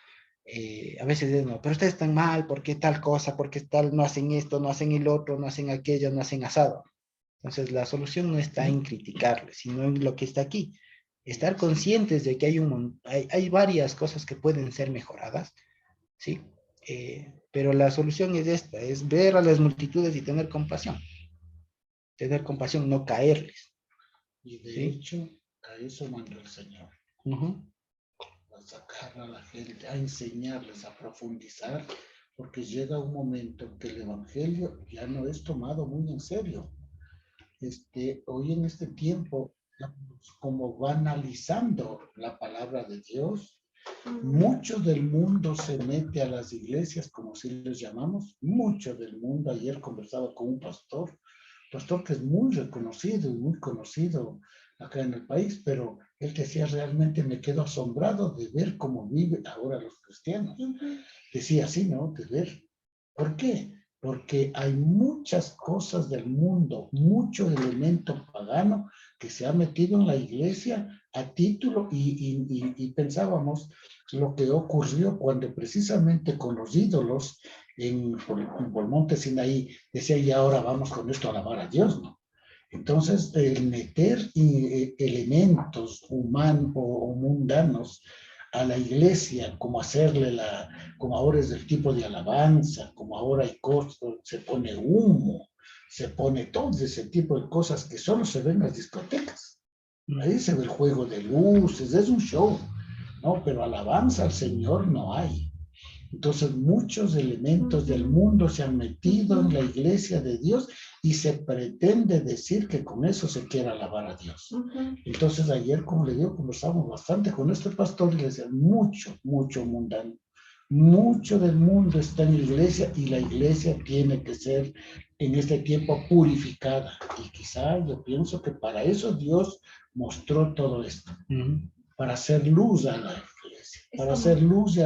a veces es, no, pero ustedes están mal, ¿por qué tal cosa? ¿Por qué tal? No hacen esto, no hacen el otro, no hacen aquello, no hacen asado. Entonces, la solución no está en criticarles, sino en lo que está aquí. Estar conscientes de que hay varias cosas que pueden ser mejoradas, ¿sí? Pero la solución es esta, es ver a las multitudes y tener compasión, no caerles. Y de ¿Sí? hecho, a eso mandó el Señor, Uh-huh. a sacar a la gente, a enseñarles, a profundizar, porque llega un momento en que el Evangelio ya no es tomado muy en serio. Hoy en este tiempo, como banalizando la palabra de Dios, mucho del mundo se mete a las iglesias, como si les llamamos, mucho del mundo. Ayer conversaba con un pastor que es muy reconocido y muy conocido acá en el país, pero él decía, realmente me quedo asombrado de ver cómo viven ahora los cristianos. Decía así, ¿no? De ver. ¿Por qué? Porque hay muchas cosas del mundo, mucho elemento pagano que se ha metido en la iglesia a título y pensábamos lo que ocurrió cuando precisamente con los ídolos por Monte Sinaí decía, y ahora vamos con esto a alabar a Dios, ¿no? Entonces, el meter elementos humanos o mundanos a la iglesia, como ahora es el tipo de alabanza, como ahora hay cosas, se pone humo, se pone todo ese tipo de cosas que solo se ven en las discotecas. Ahí se ve el juego de luces, es un show, ¿no? Pero alabanza al Señor no hay. Entonces muchos elementos del mundo se han metido en la iglesia de Dios y se pretende decir que con eso se quiere alabar a Dios. Entonces ayer, como le digo, conversamos bastante con este pastor y le decía, mucho mundano. Mucho del mundo está en la iglesia y la iglesia tiene que ser en este tiempo purificada. Y quizá yo pienso que para eso Dios mostró todo esto, para hacer luz a la iglesia, para hacer luz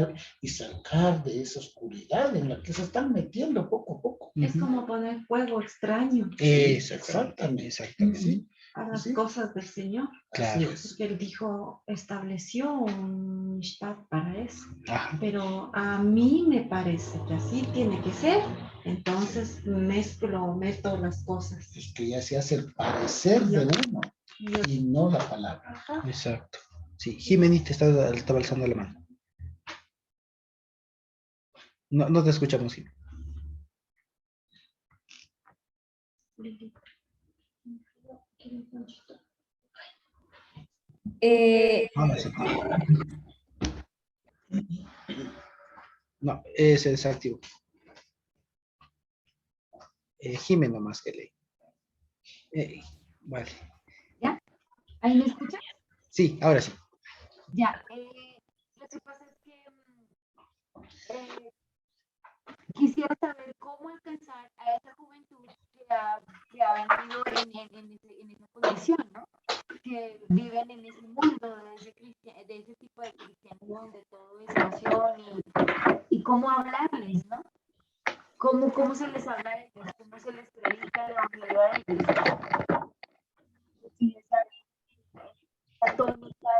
y sacar de esa oscuridad en la que se están metiendo poco a poco. Es como poner fuego extraño. Exactamente. Sí. A las cosas del Señor. Claro. Porque Él dijo, estableció un mishpat para eso. Ajá. Pero a mí me parece que así tiene que ser. Entonces meto las cosas. Es que ya se hace el parecer de uno y no la palabra. Ajá. Exacto. Sí, Jimenita estaba alzando la mano. No te escuchamos, Jim. Ahora sí. No, ese es activo. Jimen nomás que leí. Vale. ¿Ya? ¿Ahí me escuchas? Sí, ahora sí. Ya. Lo que pasa es que quisiera saber cómo alcanzar a esa juventud que ha venido en esa posición, ¿no? Que viven en ese mundo de ese tipo de cristianismo, de todo es nación y cómo hablarles, ¿no? ¿Cómo se les habla a ellos? ¿Cómo se les predica el evangelio a ellos? Y esa tónica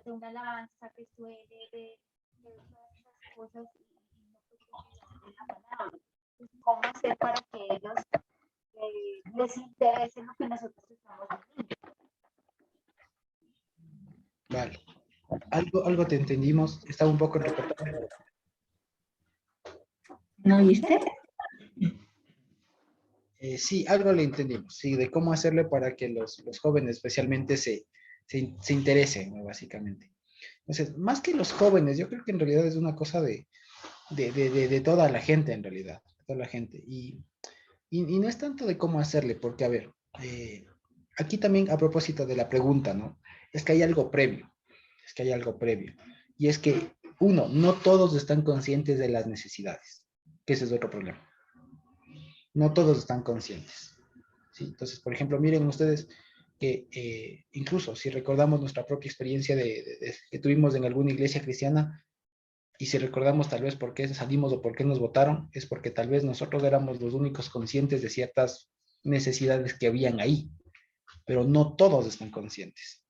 de una alabanza que suene, de todas esas cosas y no pues la palabra. ¿Cómo hacer para que ellos les interese lo que nosotros estamos haciendo? Vale. Algo te entendimos. Estaba un poco entrecortado. ¿No oíste? Sí, algo le entendimos. Sí, de cómo hacerle para que los jóvenes especialmente se interesen, ¿no? Básicamente. Entonces, más que los jóvenes, yo creo que en realidad es una cosa de toda la gente, en realidad. De toda la gente. Y y no es tanto de cómo hacerle, porque, a ver, aquí también a propósito de la pregunta, ¿no? Es que hay algo previo, es que hay algo previo. Y es que, uno, no todos están conscientes de las necesidades, que ese es otro problema. No todos están conscientes. ¿Sí? Entonces, por ejemplo, miren ustedes que incluso si recordamos nuestra propia experiencia que tuvimos en alguna iglesia cristiana, y si recordamos tal vez por qué salimos o por qué nos votaron, es porque tal vez nosotros éramos los únicos conscientes de ciertas necesidades que habían ahí, pero no todos están conscientes.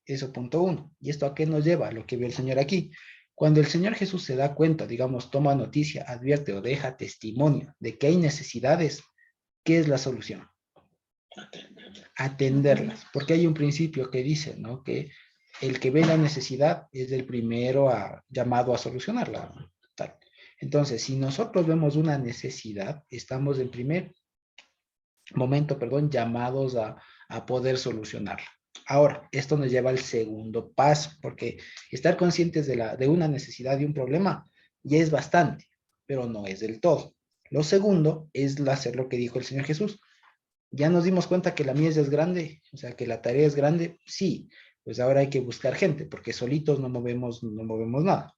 Eso punto uno. ¿Y esto a qué nos lleva? Lo que vio el Señor aquí. Cuando el Señor Jesús se da cuenta, digamos, toma noticia, advierte o deja testimonio de que hay necesidades, ¿qué es la solución? Atenderlas, porque hay un principio que dice, ¿no? Que el que ve la necesidad es el primero llamado a solucionarla. Tal. Entonces, si nosotros vemos una necesidad, estamos en primer momento, perdón, llamados a poder solucionarla. Ahora, esto nos lleva al segundo paso, porque estar conscientes de una necesidad y un problema ya es bastante, pero no es del todo. Lo segundo es hacer lo que dijo el Señor Jesús. Ya nos dimos cuenta que la mies es grande, o sea, que la tarea es grande, sí, pues ahora hay que buscar gente, porque solitos no movemos nada,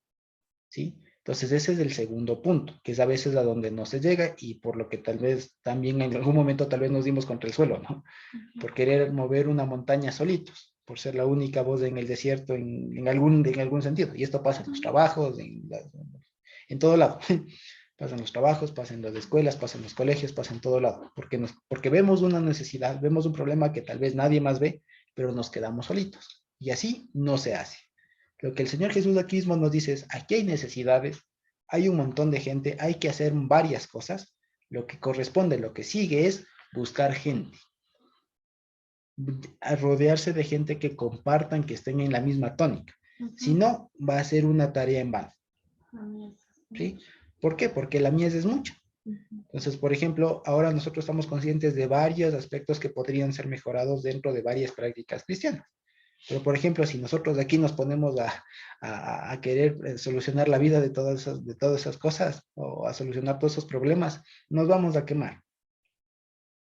¿sí? Entonces ese es el segundo punto, que es a veces a donde no se llega y por lo que tal vez también en algún momento tal vez nos dimos contra el suelo, ¿no? Por querer mover una montaña solitos, por ser la única voz en el desierto en algún sentido. Y esto pasa en los trabajos, en todo lado. Pasa en los trabajos, pasa en las escuelas, pasa en los colegios, pasa en todo lado. Porque vemos una necesidad, vemos un problema que tal vez nadie más ve, pero nos quedamos solitos. Y así no se hace. Lo que el Señor Jesús aquí mismo nos dice es, aquí hay necesidades, hay un montón de gente, hay que hacer varias cosas. Lo que corresponde, lo que sigue es buscar gente. A rodearse de gente que compartan, que estén en la misma tónica. Si no, va a ser una tarea en vano. ¿Sí? ¿Por qué? Porque la mies es mucha. Entonces, por ejemplo, ahora nosotros estamos conscientes de varios aspectos que podrían ser mejorados dentro de varias prácticas cristianas. Pero, por ejemplo, si nosotros de aquí nos ponemos a querer solucionar la vida de todas esas cosas o a solucionar todos esos problemas, nos vamos a quemar.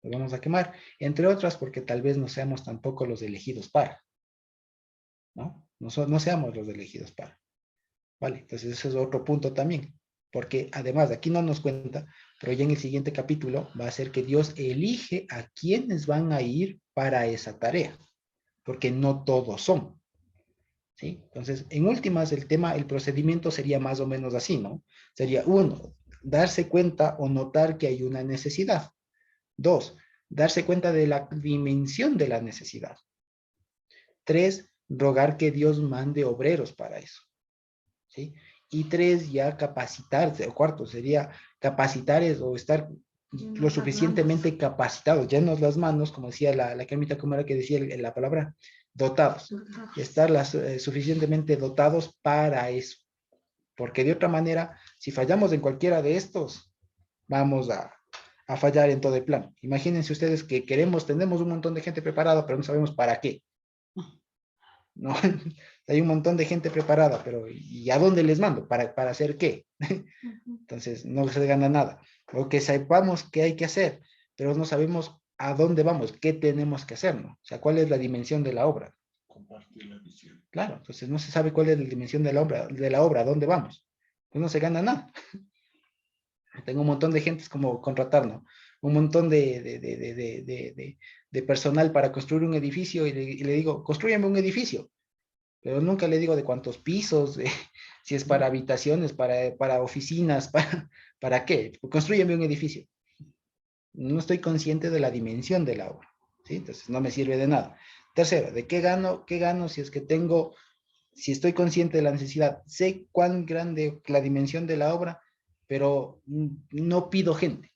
Nos vamos a quemar, entre otras porque tal vez no seamos tampoco los elegidos para, ¿no? No seamos los elegidos para. ¿Vale? Entonces ese es otro punto también, porque además de aquí no nos cuenta, pero ya en el siguiente capítulo va a ser que Dios elige a quienes van a ir para esa tarea, porque no todos son. ¿Sí? Entonces, en últimas, el procedimiento sería más o menos así, ¿no? Sería, uno, darse cuenta o notar que hay una necesidad. Dos, darse cuenta de la dimensión de la necesidad. Tres, rogar que Dios mande obreros para eso. ¿Sí? Y tres, ya capacitarse. O cuarto, sería capacitar o estar lo suficientemente capacitados, llenos las manos, como decía la Carmita, como era que decía la palabra, dotados. Estar suficientemente dotados para eso. Porque de otra manera, si fallamos en cualquiera de estos, vamos a fallar en todo el plan. Imagínense ustedes que tenemos un montón de gente preparada, pero no sabemos para qué. ¿No? Hay un montón de gente preparada, pero ¿y a dónde les mando? ¿Para hacer qué? Entonces no se gana nada. O que sepamos qué hay que hacer, pero no sabemos a dónde vamos, qué tenemos que hacer, ¿no? O sea, ¿cuál es la dimensión de la obra? Compartir la visión. Claro, entonces no se sabe cuál es la dimensión de la obra, a dónde vamos. Pues no se gana nada. Tengo un montón de gente como contratar, ¿no? Un montón de personal para construir un edificio y le digo, construyame un edificio, pero nunca le digo de cuántos pisos, si es para habitaciones, para oficinas, para qué, construyeme un edificio. No estoy consciente de la dimensión de la obra, ¿sí? Entonces no me sirve de nada. Tercero, ¿de qué gano? ¿Qué gano si es que si estoy consciente de la necesidad? Sé cuán grande la dimensión de la obra, pero no pido gente,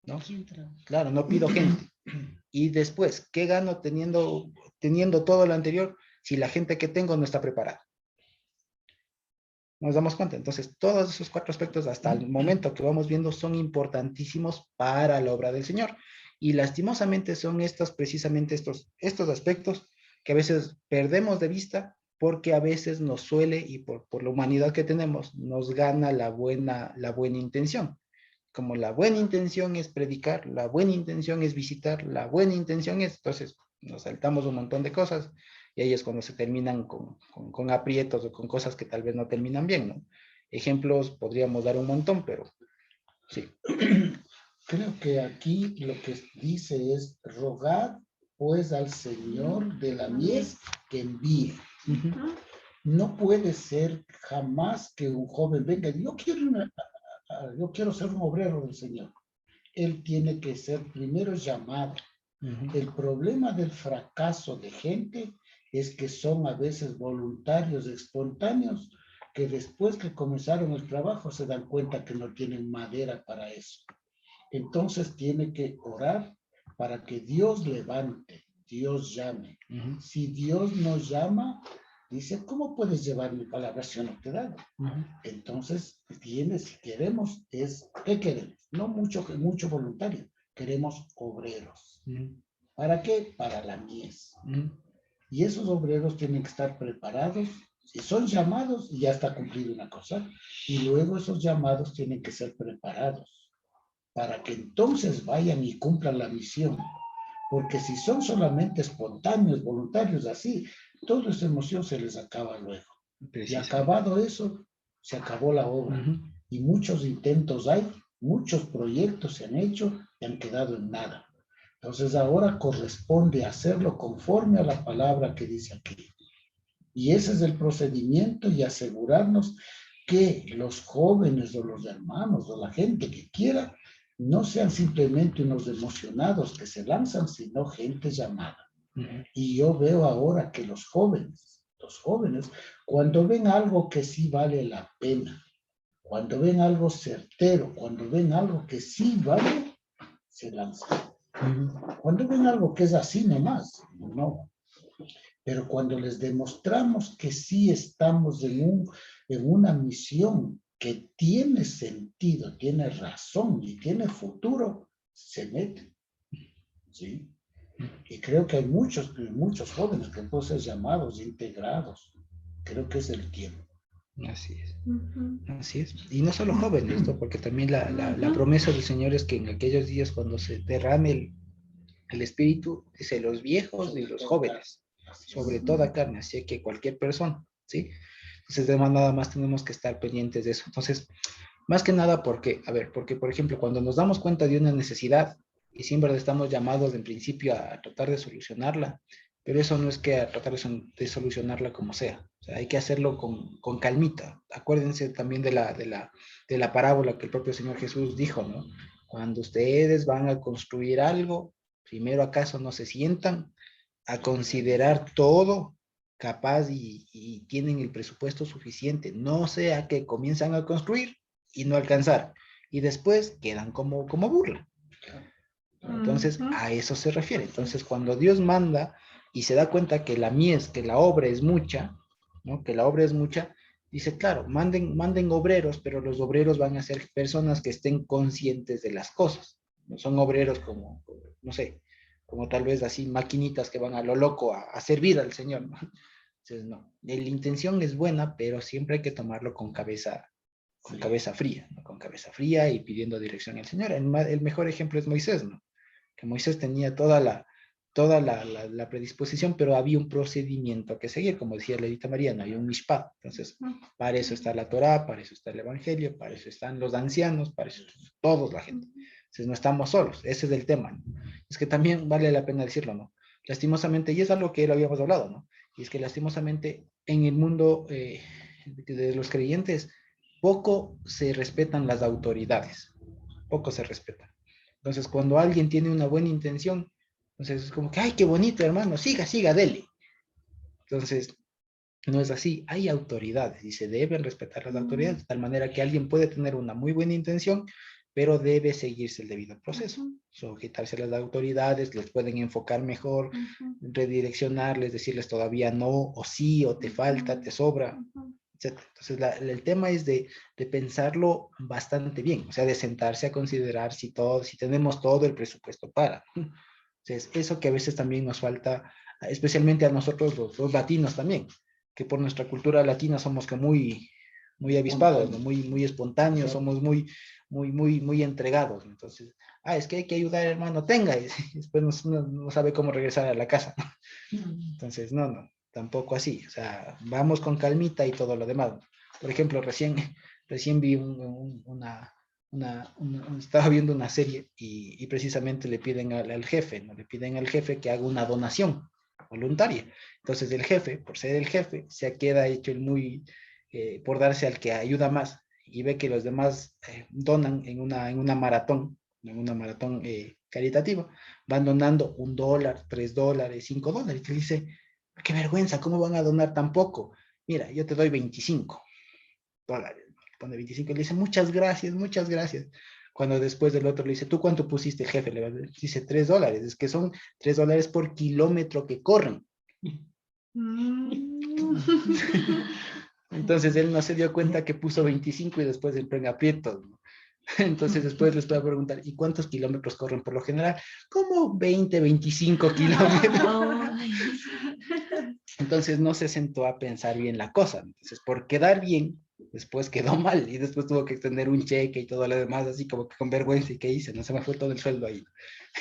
¿no? Claro, no pido gente. Y después, ¿qué gano teniendo todo lo anterior si la gente que tengo no está preparada? Nos damos cuenta. Entonces, todos esos cuatro aspectos hasta el momento que vamos viendo son importantísimos para la obra del Señor. Y lastimosamente son precisamente estos aspectos que a veces perdemos de vista porque a veces nos suele y por la humanidad que tenemos nos gana la buena intención. como la buena intención es predicar, la buena intención es visitar, la buena intención es, entonces nos saltamos un montón de cosas y ahí es cuando se terminan con aprietos o con cosas que tal vez no terminan bien, ¿no? Ejemplos podríamos dar un montón, pero sí. Creo que aquí lo que dice es rogar pues al Señor de la mies que envíe. No puede ser jamás que un joven venga y yo quiero ser un obrero del Señor. Él tiene que ser primero llamado. El problema del fracaso de gente es que son a veces voluntarios, espontáneos, que después que comenzaron el trabajo se dan cuenta que no tienen madera para eso. Entonces tiene que orar para que Dios levante, Dios llame. Si Dios no llama, dice, ¿cómo puedes llevar mi palabra si yo no te he dado? Entonces, si queremos, ¿qué queremos? No mucho voluntario, queremos obreros. ¿Para qué? Para la mies. Y esos obreros tienen que estar preparados. Si son llamados, ya está cumplida una cosa. Y luego esos llamados tienen que ser preparados para que entonces vayan y cumplan la misión. Porque si son solamente espontáneos, voluntarios, así, toda esa emoción se les acaba luego. Y acabado eso, se acabó la obra. Y muchos intentos hay, muchos proyectos se han hecho y han quedado en nada. Entonces ahora corresponde hacerlo conforme a la palabra que dice aquí. Y ese es el procedimiento y asegurarnos que los jóvenes o los hermanos o la gente que quiera no sean simplemente unos emocionados que se lanzan, sino gente llamada. Y yo veo ahora que los jóvenes, cuando ven algo que sí vale la pena, cuando ven algo certero, cuando ven algo que sí vale, se lanzan. Cuando ven algo que es así nomás, no. Pero cuando les demostramos que sí estamos en una misión que tiene sentido, tiene razón y tiene futuro, se meten. ¿Sí? Y creo que hay muchos jóvenes que pueden ser llamados, integrados. Creo que es el tiempo. Así es. Así es. Y no solo jóvenes, ¿no? Porque también la promesa del Señor es que en aquellos días cuando se derrame el Espíritu, dice los viejos y los jóvenes, sobre toda carne, así que cualquier persona, ¿sí? Entonces, además, nada más tenemos que estar pendientes de eso. Entonces, más que nada, porque, porque, por ejemplo, cuando nos damos cuenta de una necesidad, y siempre estamos llamados en principio a tratar de solucionarla, pero eso no es que a tratar de solucionarla como sea. O sea, hay que hacerlo con calmita. Acuérdense también de la parábola que el propio Señor Jesús dijo, ¿no? Cuando ustedes van a construir algo, primero acaso no se sientan a considerar todo capaz y tienen el presupuesto suficiente, no sea que comienzan a construir y no alcanzar, y después quedan como burla. Entonces, a eso se refiere. Entonces, cuando Dios manda y se da cuenta que la mies, que la obra es mucha, ¿no? Que la obra es mucha, dice, claro, manden obreros, pero los obreros van a ser personas que estén conscientes de las cosas. No son obreros como no sé, como tal vez así maquinitas que van a lo loco a servir al Señor, ¿no? Entonces, no, la intención es buena, pero siempre hay que tomarlo con cabeza fría, ¿no? Con cabeza fría y pidiendo dirección al Señor. El mejor ejemplo es Moisés, ¿no? Que Moisés tenía toda la predisposición, pero había un procedimiento que seguir, como decía la Edita Mariana, había un mishpat. Entonces, para eso está la Torá, para eso está el Evangelio, para eso están los ancianos, para eso todos la gente. Entonces, no estamos solos, ese es el tema, ¿no? Es que también vale la pena decirlo, ¿no? Lastimosamente, y es algo que lo habíamos hablado, ¿no? Y es que lastimosamente en el mundo de los creyentes, poco se respetan las autoridades, poco se respetan. Entonces, cuando alguien tiene una buena intención, entonces es como que, ay, qué bonito, hermano, siga, dele. Entonces, no es así, hay autoridades y se deben respetar las autoridades, de tal manera que alguien puede tener una muy buena intención, pero debe seguirse el debido proceso, sujetarse a las autoridades, les pueden enfocar mejor, redireccionarles, decirles todavía no, o sí, o te falta, te sobra, etc. Entonces, el tema es de pensarlo bastante bien, o sea, de sentarse a considerar si tenemos todo el presupuesto para. Entonces, eso que a veces también nos falta, especialmente a nosotros los latinos también, que por nuestra cultura latina somos que muy avispados, ¿no? muy espontáneos, somos muy muy entregados. Entonces, es que hay que ayudar, hermano, tenga, y después no sabe cómo regresar a la casa. Entonces, no, tampoco así. O sea, vamos con calmita y todo lo demás. Por ejemplo, recién vi estaba viendo una serie y precisamente le piden al jefe, ¿no? Le piden al jefe que haga una donación voluntaria. Entonces el jefe, por ser el jefe, se queda hecho el por darse al que ayuda más y ve que los demás donan en una maratón caritativa, van donando $1, $3, $5, y dice, qué vergüenza, ¿cómo van a donar tan poco? Mira, yo te doy $25. Pone 25 y le dice, muchas gracias, muchas gracias. Cuando después del otro le dice, ¿tú cuánto pusiste, jefe? Le dice, $3. Es que son $3 por kilómetro que corren. Entonces él no se dio cuenta que puso 25 y después entró en aprietos, ¿no? Entonces después les puedo preguntar, ¿y cuántos kilómetros corren por lo general? Como 20, 25 kilómetros. Entonces no se sentó a pensar bien la cosa. Entonces, por quedar bien, después quedó mal y después tuvo que extender un cheque y todo lo demás, así como que con vergüenza. ¿Y qué hice? No se me fue todo el sueldo ahí.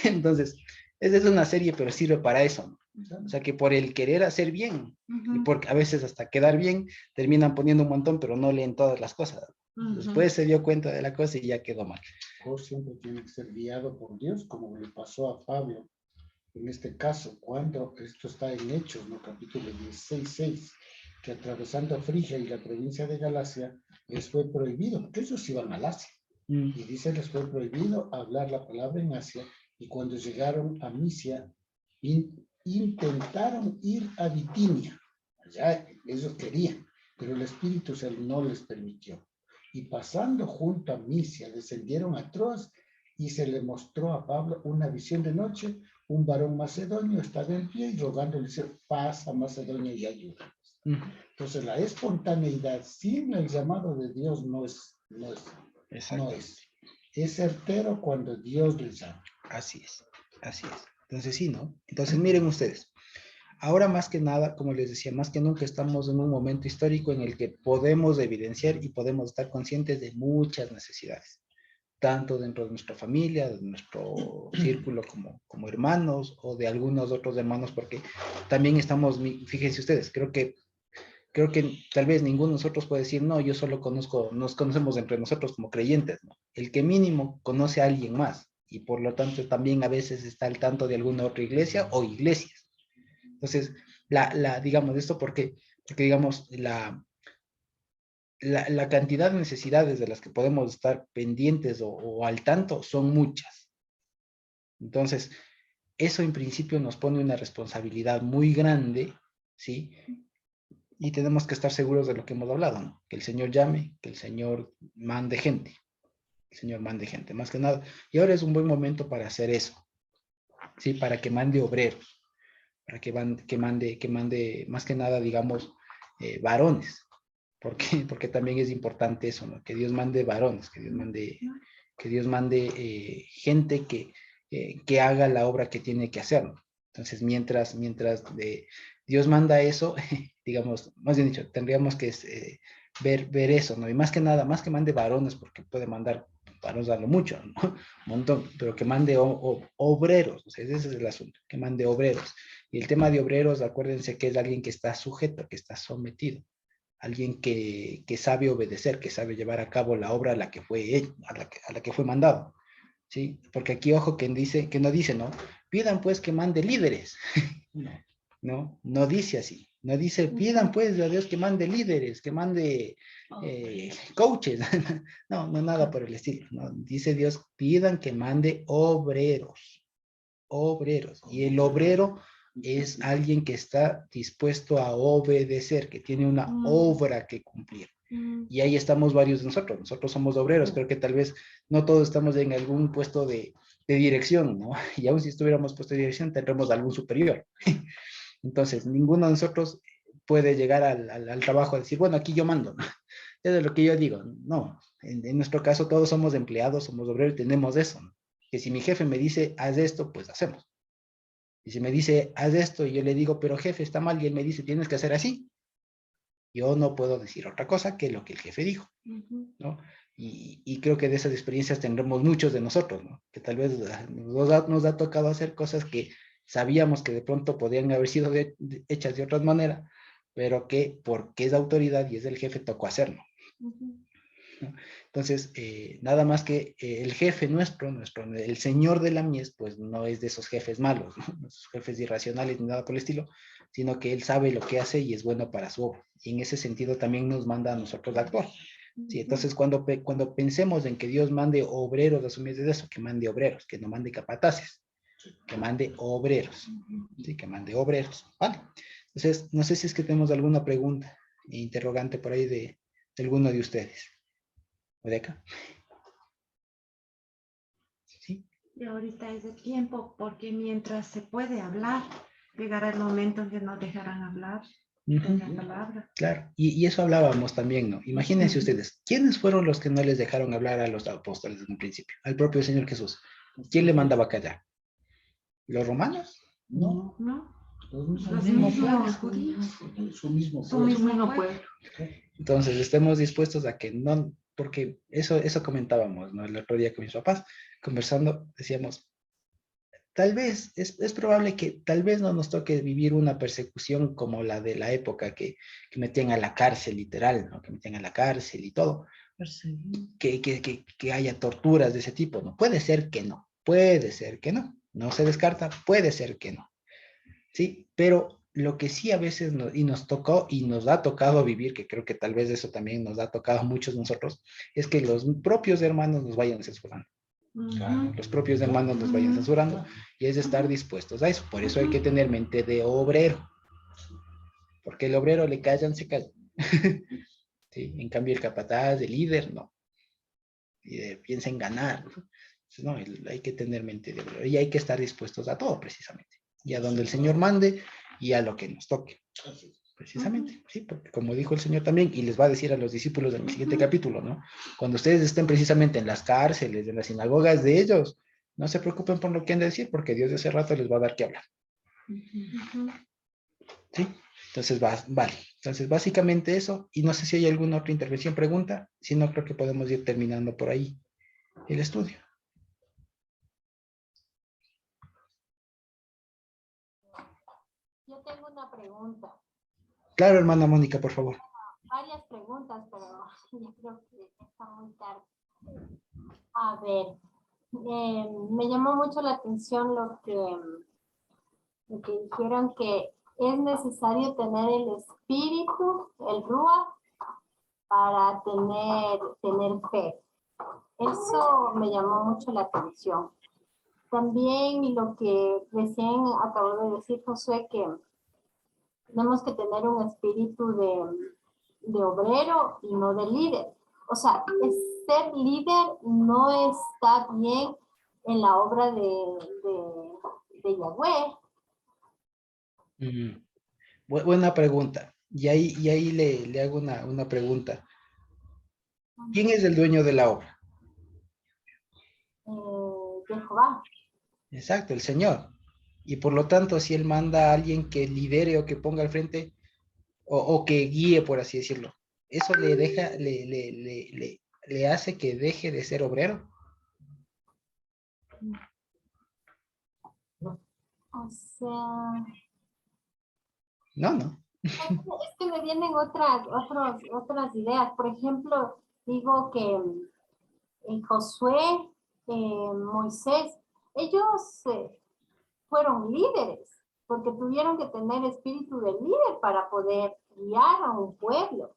Entonces, esa es una serie, pero sirve para eso, ¿no? O sea, que por el querer hacer bien, y porque a veces hasta quedar bien, terminan poniendo un montón, pero no leen todas las cosas. Después se dio cuenta de la cosa y ya quedó mal. Siempre tiene que ser guiado por Dios, como le pasó a Pablo. En este caso, cuando esto está en Hechos, ¿no? Capítulo 16:6, que atravesando Frigia y la provincia de Galacia, les fue prohibido, porque ellos iban al Asia. Y dice, les fue prohibido hablar la palabra en Asia, y cuando llegaron a Misia, intentaron ir a Bitinia. Allá ellos querían, pero el Espíritu no les permitió. Y pasando junto a Misia, descendieron a Troas, y se le mostró a Pablo una visión de noche. Un varón macedonio estaba en pie y rogándole, pasa Macedonia y ayúdanos. Entonces la espontaneidad sin el llamado de Dios no es. Es certero cuando Dios les llama. Así es. Entonces sí, ¿no? Entonces miren ustedes, ahora más que nada, como les decía, más que nunca estamos en un momento histórico en el que podemos evidenciar y podemos estar conscientes de muchas necesidades, tanto dentro de nuestra familia, de nuestro círculo como hermanos o de algunos otros hermanos, porque también estamos, fíjense ustedes, creo que tal vez ninguno de nosotros puede decir, no, yo solo nos conocemos entre nosotros como creyentes, ¿no? El que mínimo conoce a alguien más y por lo tanto también a veces está al tanto de alguna otra iglesia o iglesias. Entonces, digamos, esto porque digamos, la cantidad de necesidades de las que podemos estar pendientes o al tanto son muchas. Entonces, eso en principio nos pone una responsabilidad muy grande, ¿sí? Y tenemos que estar seguros de lo que hemos hablado, ¿no? Que el Señor llame, que el Señor mande gente. El Señor mande gente, más que nada. Y ahora es un buen momento para hacer eso, ¿sí? Para que mande obreros, para que mande, más que nada, digamos, varones. Porque también es importante eso, ¿no? Que Dios mande varones, que Dios mande gente que haga la obra que tiene que hacer, ¿no? Entonces, mientras Dios manda eso, digamos, más bien dicho, tendríamos que ver eso, ¿no? Y más que nada, más que mande varones, porque puede mandar varones a lo mucho, ¿no? Un montón, pero que mande obreros, o sea, ese es el asunto, que mande obreros. Y el tema de obreros, acuérdense que es alguien que está sujeto, que está sometido, alguien que sabe obedecer, que sabe llevar a cabo la obra a la que fue mandado, ¿sí? Porque aquí, ojo, que no dice, ¿no? Pidan pues que mande líderes. No dice así. No dice, pidan pues a Dios que mande líderes, que mande coaches. No, nada por el estilo. No, dice Dios, pidan que mande obreros. Y el obrero es alguien que está dispuesto a obedecer, que tiene una obra que cumplir. Y ahí estamos varios de nosotros. Nosotros somos obreros. Creo que tal vez no todos estamos en algún puesto de dirección, ¿no? Y aún si estuviéramos puesto de dirección, tendremos algún superior. Entonces, ninguno de nosotros puede llegar al trabajo a decir, bueno, aquí yo mando, ¿no? Eso es lo que yo digo. No, en nuestro caso todos somos empleados, somos obreros y tenemos eso, ¿no? Que si mi jefe me dice, haz esto, pues hacemos. Y si me dice, haz esto, y yo le digo, pero jefe, está mal, y él me dice, tienes que hacer así, yo no puedo decir otra cosa que lo que el jefe dijo, ¿no? Y creo que de esas experiencias tendremos muchos de nosotros, ¿no? Que tal vez nos ha tocado hacer cosas que sabíamos que de pronto podían haber sido hechas de otra manera, pero que porque es autoridad y es el jefe tocó hacerlo. ¿No? Entonces, nada más que el jefe nuestro, el señor de la mies, pues no es de esos jefes malos, ¿no? Esos jefes irracionales ni nada por el estilo, sino que él sabe lo que hace y es bueno para su obra. Y en ese sentido también nos manda a nosotros a actuar. Sí, entonces cuando pensemos en que Dios mande obreros a su mies, es eso, que mande obreros, que no mande capataces, que mande obreros, ¿sí? Que mande obreros, ¿vale? Entonces, no sé si es que tenemos alguna pregunta, interrogante por ahí de alguno de ustedes. ¿O de acá? ¿Sí? Y ahorita es el tiempo, porque mientras se puede hablar, llegará el momento en que no dejarán hablar de la palabra. Claro, y eso hablábamos también, ¿no? Imagínense ustedes, ¿quiénes fueron los que no les dejaron hablar a los apóstoles en un principio? Al propio Señor Jesús. ¿Quién le mandaba callar? ¿Los romanos? No, ¿No? los mismos judíos. su mismo Su pueblo. mismo pueblo. Entonces, estemos dispuestos a que no, porque eso comentábamos, ¿no? El otro día con mis papás, conversando, decíamos, tal vez, es probable que tal vez no nos toque vivir una persecución como la de la época que metían a la cárcel, literal, ¿no? Que metían a la cárcel y todo. Que haya torturas de ese tipo, ¿no? Puede ser que no, puede ser que no, no se descarta, puede ser que no, ¿sí? Pero lo que sí a veces nos tocó y nos ha tocado vivir, que creo que tal vez eso también nos ha tocado a muchos de nosotros, es que los propios hermanos nos vayan censurando. Los propios hermanos nos vayan censurando y es de estar dispuestos a eso. Por eso hay que tener mente de obrero, porque el obrero le callan, se calla. ¿Sí? En cambio el capataz, el líder, no. Y piensa en ganar. Entonces, no, hay que tener mente de obrero y hay que estar dispuestos a todo precisamente. Y a donde el Señor mande y a lo que nos toque. Precisamente, sí, porque como dijo el Señor también, y les va a decir a los discípulos en el siguiente capítulo, ¿no? Cuando ustedes estén precisamente en las cárceles, en las sinagogas de ellos, no se preocupen por lo que han de decir, porque Dios de hace rato les va a dar que hablar. ¿Sí? Entonces, vale. Entonces, básicamente eso, y no sé si hay alguna otra intervención, pregunta, si no, creo que podemos ir terminando por ahí el estudio. Yo tengo una pregunta. Claro, hermana Mónica, por favor. Varias preguntas, pero yo creo que está muy tarde. A ver, me llamó mucho la atención lo que dijeron que es necesario tener el espíritu, el Ruach, para tener fe. Eso me llamó mucho la atención. También lo que recién acabó de decir Josué, que tenemos que tener un espíritu de obrero y no de líder. O sea, ser líder no está bien en la obra de Yahweh. Buena pregunta. Y ahí le hago una pregunta. ¿Quién es el dueño de la obra? De Jehová. Exacto, el Señor. Y por lo tanto, si Él manda a alguien que lidere o que ponga al frente, o que guíe, por así decirlo, ¿eso le hace que deje de ser obrero? O sea... No. Es que me vienen otras ideas. Por ejemplo, digo que en Josué, Moisés, ellos fueron líderes, porque tuvieron que tener espíritu de líder para poder guiar a un pueblo.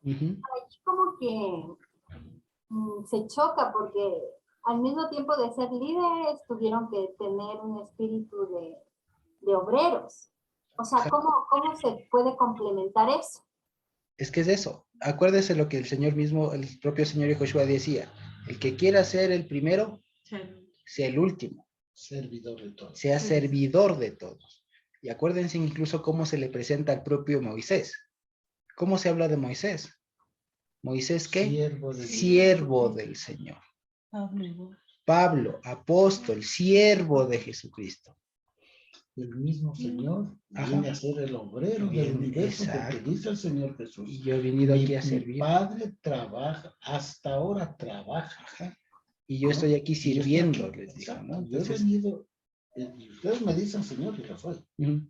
Aquí como que se choca, porque al mismo tiempo de ser líderes, tuvieron que tener un espíritu de obreros. O sea, ¿cómo se puede complementar eso? Es que es eso. Acuérdese lo que el Señor mismo, el propio Señor Yahushua decía. El que quiera ser el primero, sea el último. Servidor de todos. Sea servidor de todos. Y acuérdense incluso cómo se le presenta al propio Moisés. ¿Cómo se habla de Moisés? ¿Moisés qué? Siervo del Señor. Pablo, apóstol, siervo de Jesucristo. el mismo Señor Ajá. viene a ser el obrero del Bien, universo, porque exacto. dice el Señor Jesús, Y yo he venido aquí a mi servir. Padre trabaja, hasta ahora trabaja. Ajá. Y yo ¿no? estoy aquí Y yo estoy sirviendo, aquí, les dijo, exacto, ¿no? yo he Entonces, venido, y ustedes me dicen Señor, y lo soy,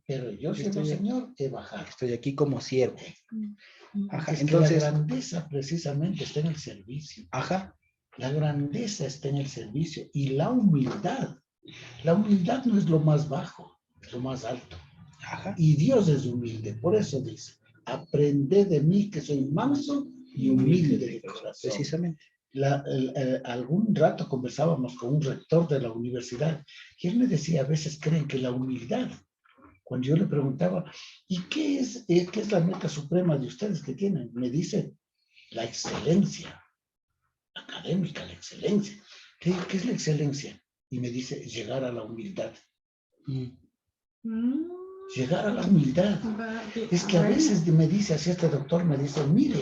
pero yo siendo estoy, Señor he bajado. estoy aquí como siervo. Ajá. Es que Entonces, la grandeza precisamente está en el servicio. ajá. La grandeza está en el servicio y la humildad. La humildad no es lo más bajo, es lo más alto. Ajá. Y Dios es humilde, por eso dice, aprended de mí que soy manso y humilde de corazón. Precisamente. Algún rato conversábamos con un rector de la universidad y él me decía, a veces creen que la humildad, cuando yo le preguntaba, ¿y qué es la meta suprema de ustedes que tienen? Me dice, la excelencia académica, la excelencia. ¿Qué es la excelencia? Y me dice, llegar a la humildad. Llegar a la humildad. Es que a veces me dice así este doctor, me dice, mire,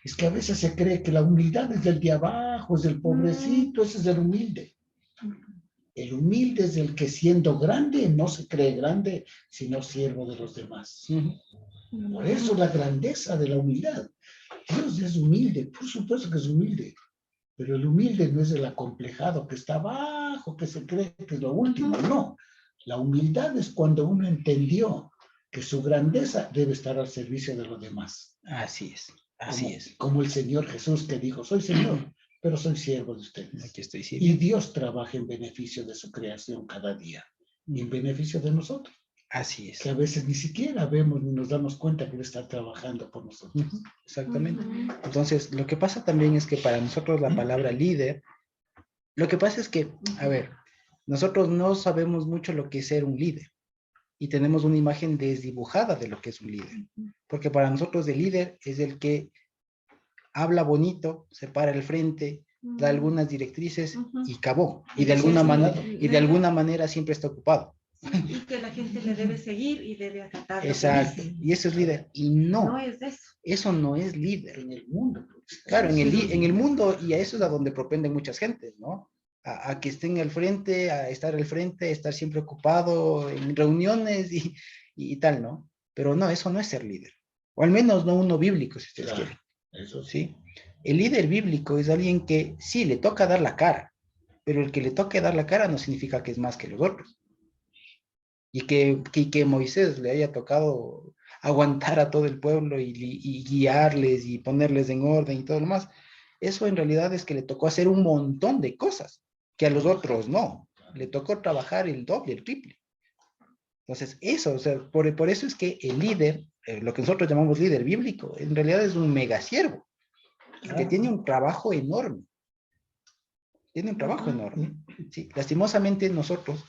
es que a veces se cree que la humildad es del de abajo, es del pobrecito, ese es el humilde. El humilde es el que siendo grande no se cree grande, sino siervo de los demás. Por eso la grandeza de la humildad. Dios es humilde, por supuesto que es humilde. Pero el humilde no es el acomplejado que está abajo, que se cree que es lo último, no. La humildad es cuando uno entendió que su grandeza debe estar al servicio de los demás. Así es, así es. Como el Señor Jesús que dijo, soy Señor, pero soy siervo de ustedes. Aquí estoy Y sirviendo. Dios trabaja en beneficio de su creación cada día, y en beneficio de nosotros. Así es. Que a veces ni siquiera vemos ni nos damos cuenta que Él está trabajando por nosotros. Exactamente. Entonces, lo que pasa también es que para nosotros la palabra líder, lo que pasa es que, a ver, nosotros no sabemos mucho lo que es ser un líder y tenemos una imagen desdibujada de lo que es un líder, porque para nosotros el líder es el que habla bonito, se para al frente, da algunas directrices y acabó. Y de alguna manera siempre está ocupado. Y que la gente le debe seguir y debe acatar. Exacto. Y eso es líder. Y no es eso. Eso no es líder. En el mundo. Claro, en el mundo, y a eso es a donde propenden muchas gentes, ¿no? A que estén al frente, a estar siempre ocupado en reuniones y tal, ¿no? Pero no, eso no es ser líder. O al menos no uno bíblico, si ustedes quieren. Eso ¿Sí? El líder bíblico es alguien que sí le toca dar la cara, pero el que le toque dar la cara no significa que es más que los otros. Y que Moisés le haya tocado aguantar a todo el pueblo y guiarles y ponerles en orden y todo lo más. Eso en realidad es que le tocó hacer un montón de cosas que a los otros no. Le tocó trabajar el doble, el triple. Entonces, eso, o sea, por eso es que el líder, lo que nosotros llamamos líder bíblico, en realidad es un mega siervo, que tiene un trabajo enorme. Tiene un trabajo enorme. Sí, lastimosamente nosotros,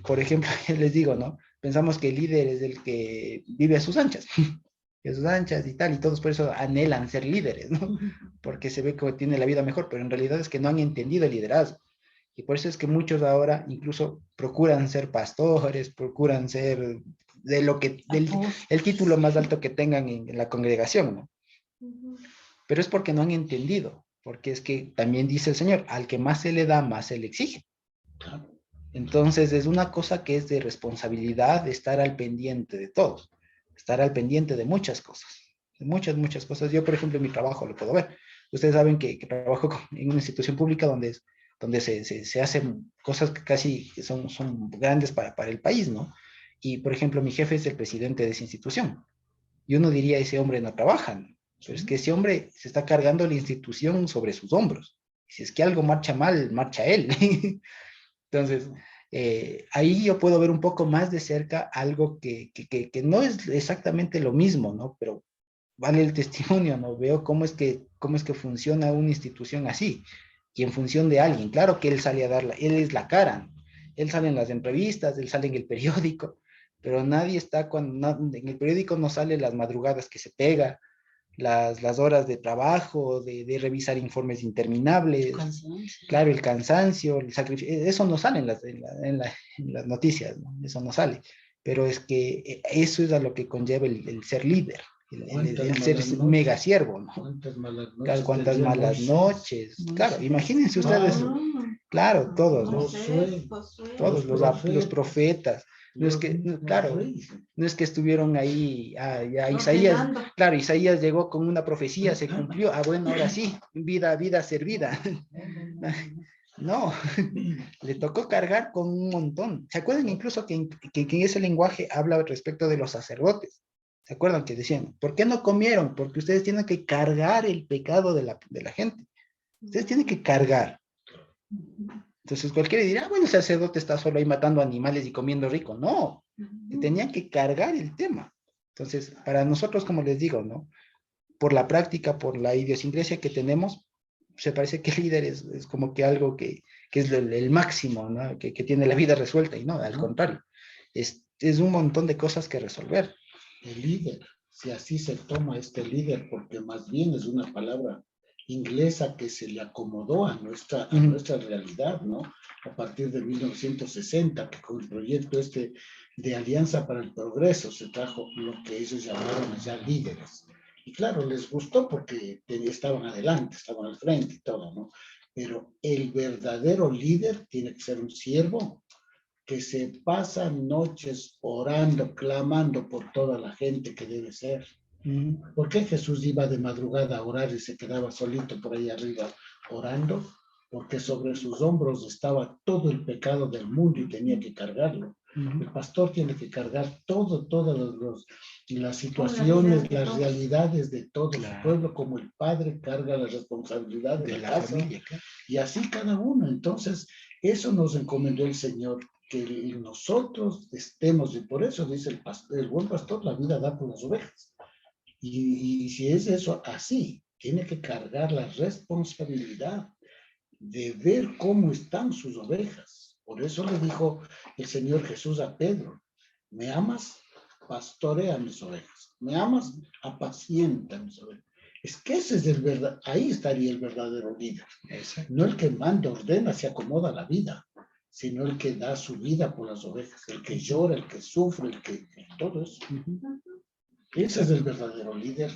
por ejemplo, les digo, ¿no? Pensamos que el líder es el que vive a sus anchas, a sus anchas y tal, y todos por eso anhelan ser líderes, ¿no? Porque se ve que tiene la vida mejor, pero en realidad es que no han entendido el liderazgo. Y por eso es que muchos ahora incluso procuran ser pastores, procuran ser el título más alto que tengan en la congregación, ¿no? Pero es porque no han entendido, porque es que también dice el Señor, al que más se le da, más se le exige. Entonces es una cosa que es de responsabilidad de estar al pendiente de todos, estar al pendiente de muchas cosas, de muchas cosas. Yo, por ejemplo, en mi trabajo lo puedo ver. Ustedes saben que trabajo en una institución pública donde se hacen cosas que casi son grandes para el país, ¿no? Y, por ejemplo, mi jefe es el presidente de esa institución. Y uno diría, ese hombre no trabaja, ¿no? Pero es que ese hombre se está cargando la institución sobre sus hombros. Y si es que algo marcha mal, marcha él. Entonces, ahí yo puedo ver un poco más de cerca algo que no es exactamente lo mismo, ¿no? Pero vale el testimonio, ¿no? Veo cómo es que funciona una institución así, y en función de alguien. Claro que él sale a darla, él es la cara, ¿no? Él sale en las entrevistas, él sale en el periódico, pero nadie está en el periódico no sale las madrugadas que se pega, las horas de trabajo, de revisar informes interminables, claro, el cansancio, el sacrificio, eso no sale en las noticias, ¿no? Eso no sale, pero es que eso es a lo que conlleva el ser líder, el ser mega siervo, ¿no? Cuántas malas noches. Claro, cuántas malas noches. Claro, imagínense ustedes, Claro, todos, ¿no? Josué, Todos los profetas. No es que, claro, no es que estuvieron ahí, ya Isaías, Ordenando. claro, Isaías llegó con una profecía, se cumplió, bueno, ahora sí, vida servida. No, le tocó cargar con un montón. ¿Se acuerdan incluso que en ese lenguaje habla respecto de los sacerdotes? ¿Se acuerdan que decían, ¿por qué no comieron? Porque ustedes tienen que cargar el pecado de la gente. Ustedes tienen que cargar. Entonces cualquiera dirá, bueno, el sacerdote está solo ahí matando animales y comiendo rico. No, tenían que cargar el tema. Entonces, para nosotros, como les digo, ¿no? Por la práctica, por la idiosincrasia que tenemos, se parece que el líder es como que algo que es el máximo, ¿no? Que tiene la vida resuelta, y no, al contrario. Es un montón de cosas que resolver. El líder, si así se toma este líder, porque más bien es una palabra inglesa que se le acomodó a nuestra realidad, ¿no? A partir de 1960, que con el proyecto de Alianza para el Progreso se trajo lo que ellos llamaron ya líderes. Y claro, les gustó porque estaban adelante, estaban al frente y todo, ¿no? Pero el verdadero líder tiene que ser un siervo que se pasa noches orando, clamando por toda la gente que debe ser. ¿Por qué Jesús iba de madrugada a orar y se quedaba solito por ahí arriba orando? Porque sobre sus hombros estaba todo el pecado del mundo y tenía que cargarlo. El pastor tiene que cargar todas las situaciones, las realidades de todo su pueblo, como el padre carga la responsabilidad de la casa, familia. Y así cada uno. Entonces, eso nos encomendó el Señor, que nosotros estemos, y por eso dice el buen pastor, la vida da por las ovejas. Y si es eso así, tiene que cargar la responsabilidad de ver cómo están sus ovejas. Por eso le dijo el Señor Jesús a Pedro, ¿me amas? Pastorea mis ovejas. ¿Me amas? Apacienta mis ovejas. Es que ese es el verdad, ahí estaría el verdadero líder. No el que manda, ordena, se acomoda la vida, sino el que da su vida por las ovejas, el que llora, el que sufre, el que todo eso. Ese es el verdadero líder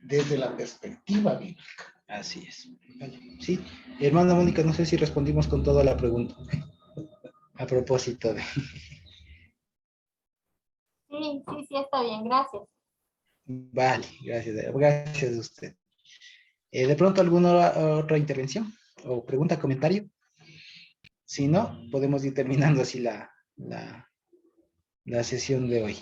desde la perspectiva bíblica. Así es. Vale. Sí, hermana Mónica, no sé si respondimos con toda la pregunta. A propósito de... Sí, está bien, gracias. Vale, gracias a usted. ¿De pronto alguna otra intervención o pregunta, comentario? Si no, podemos ir terminando así la sesión de hoy.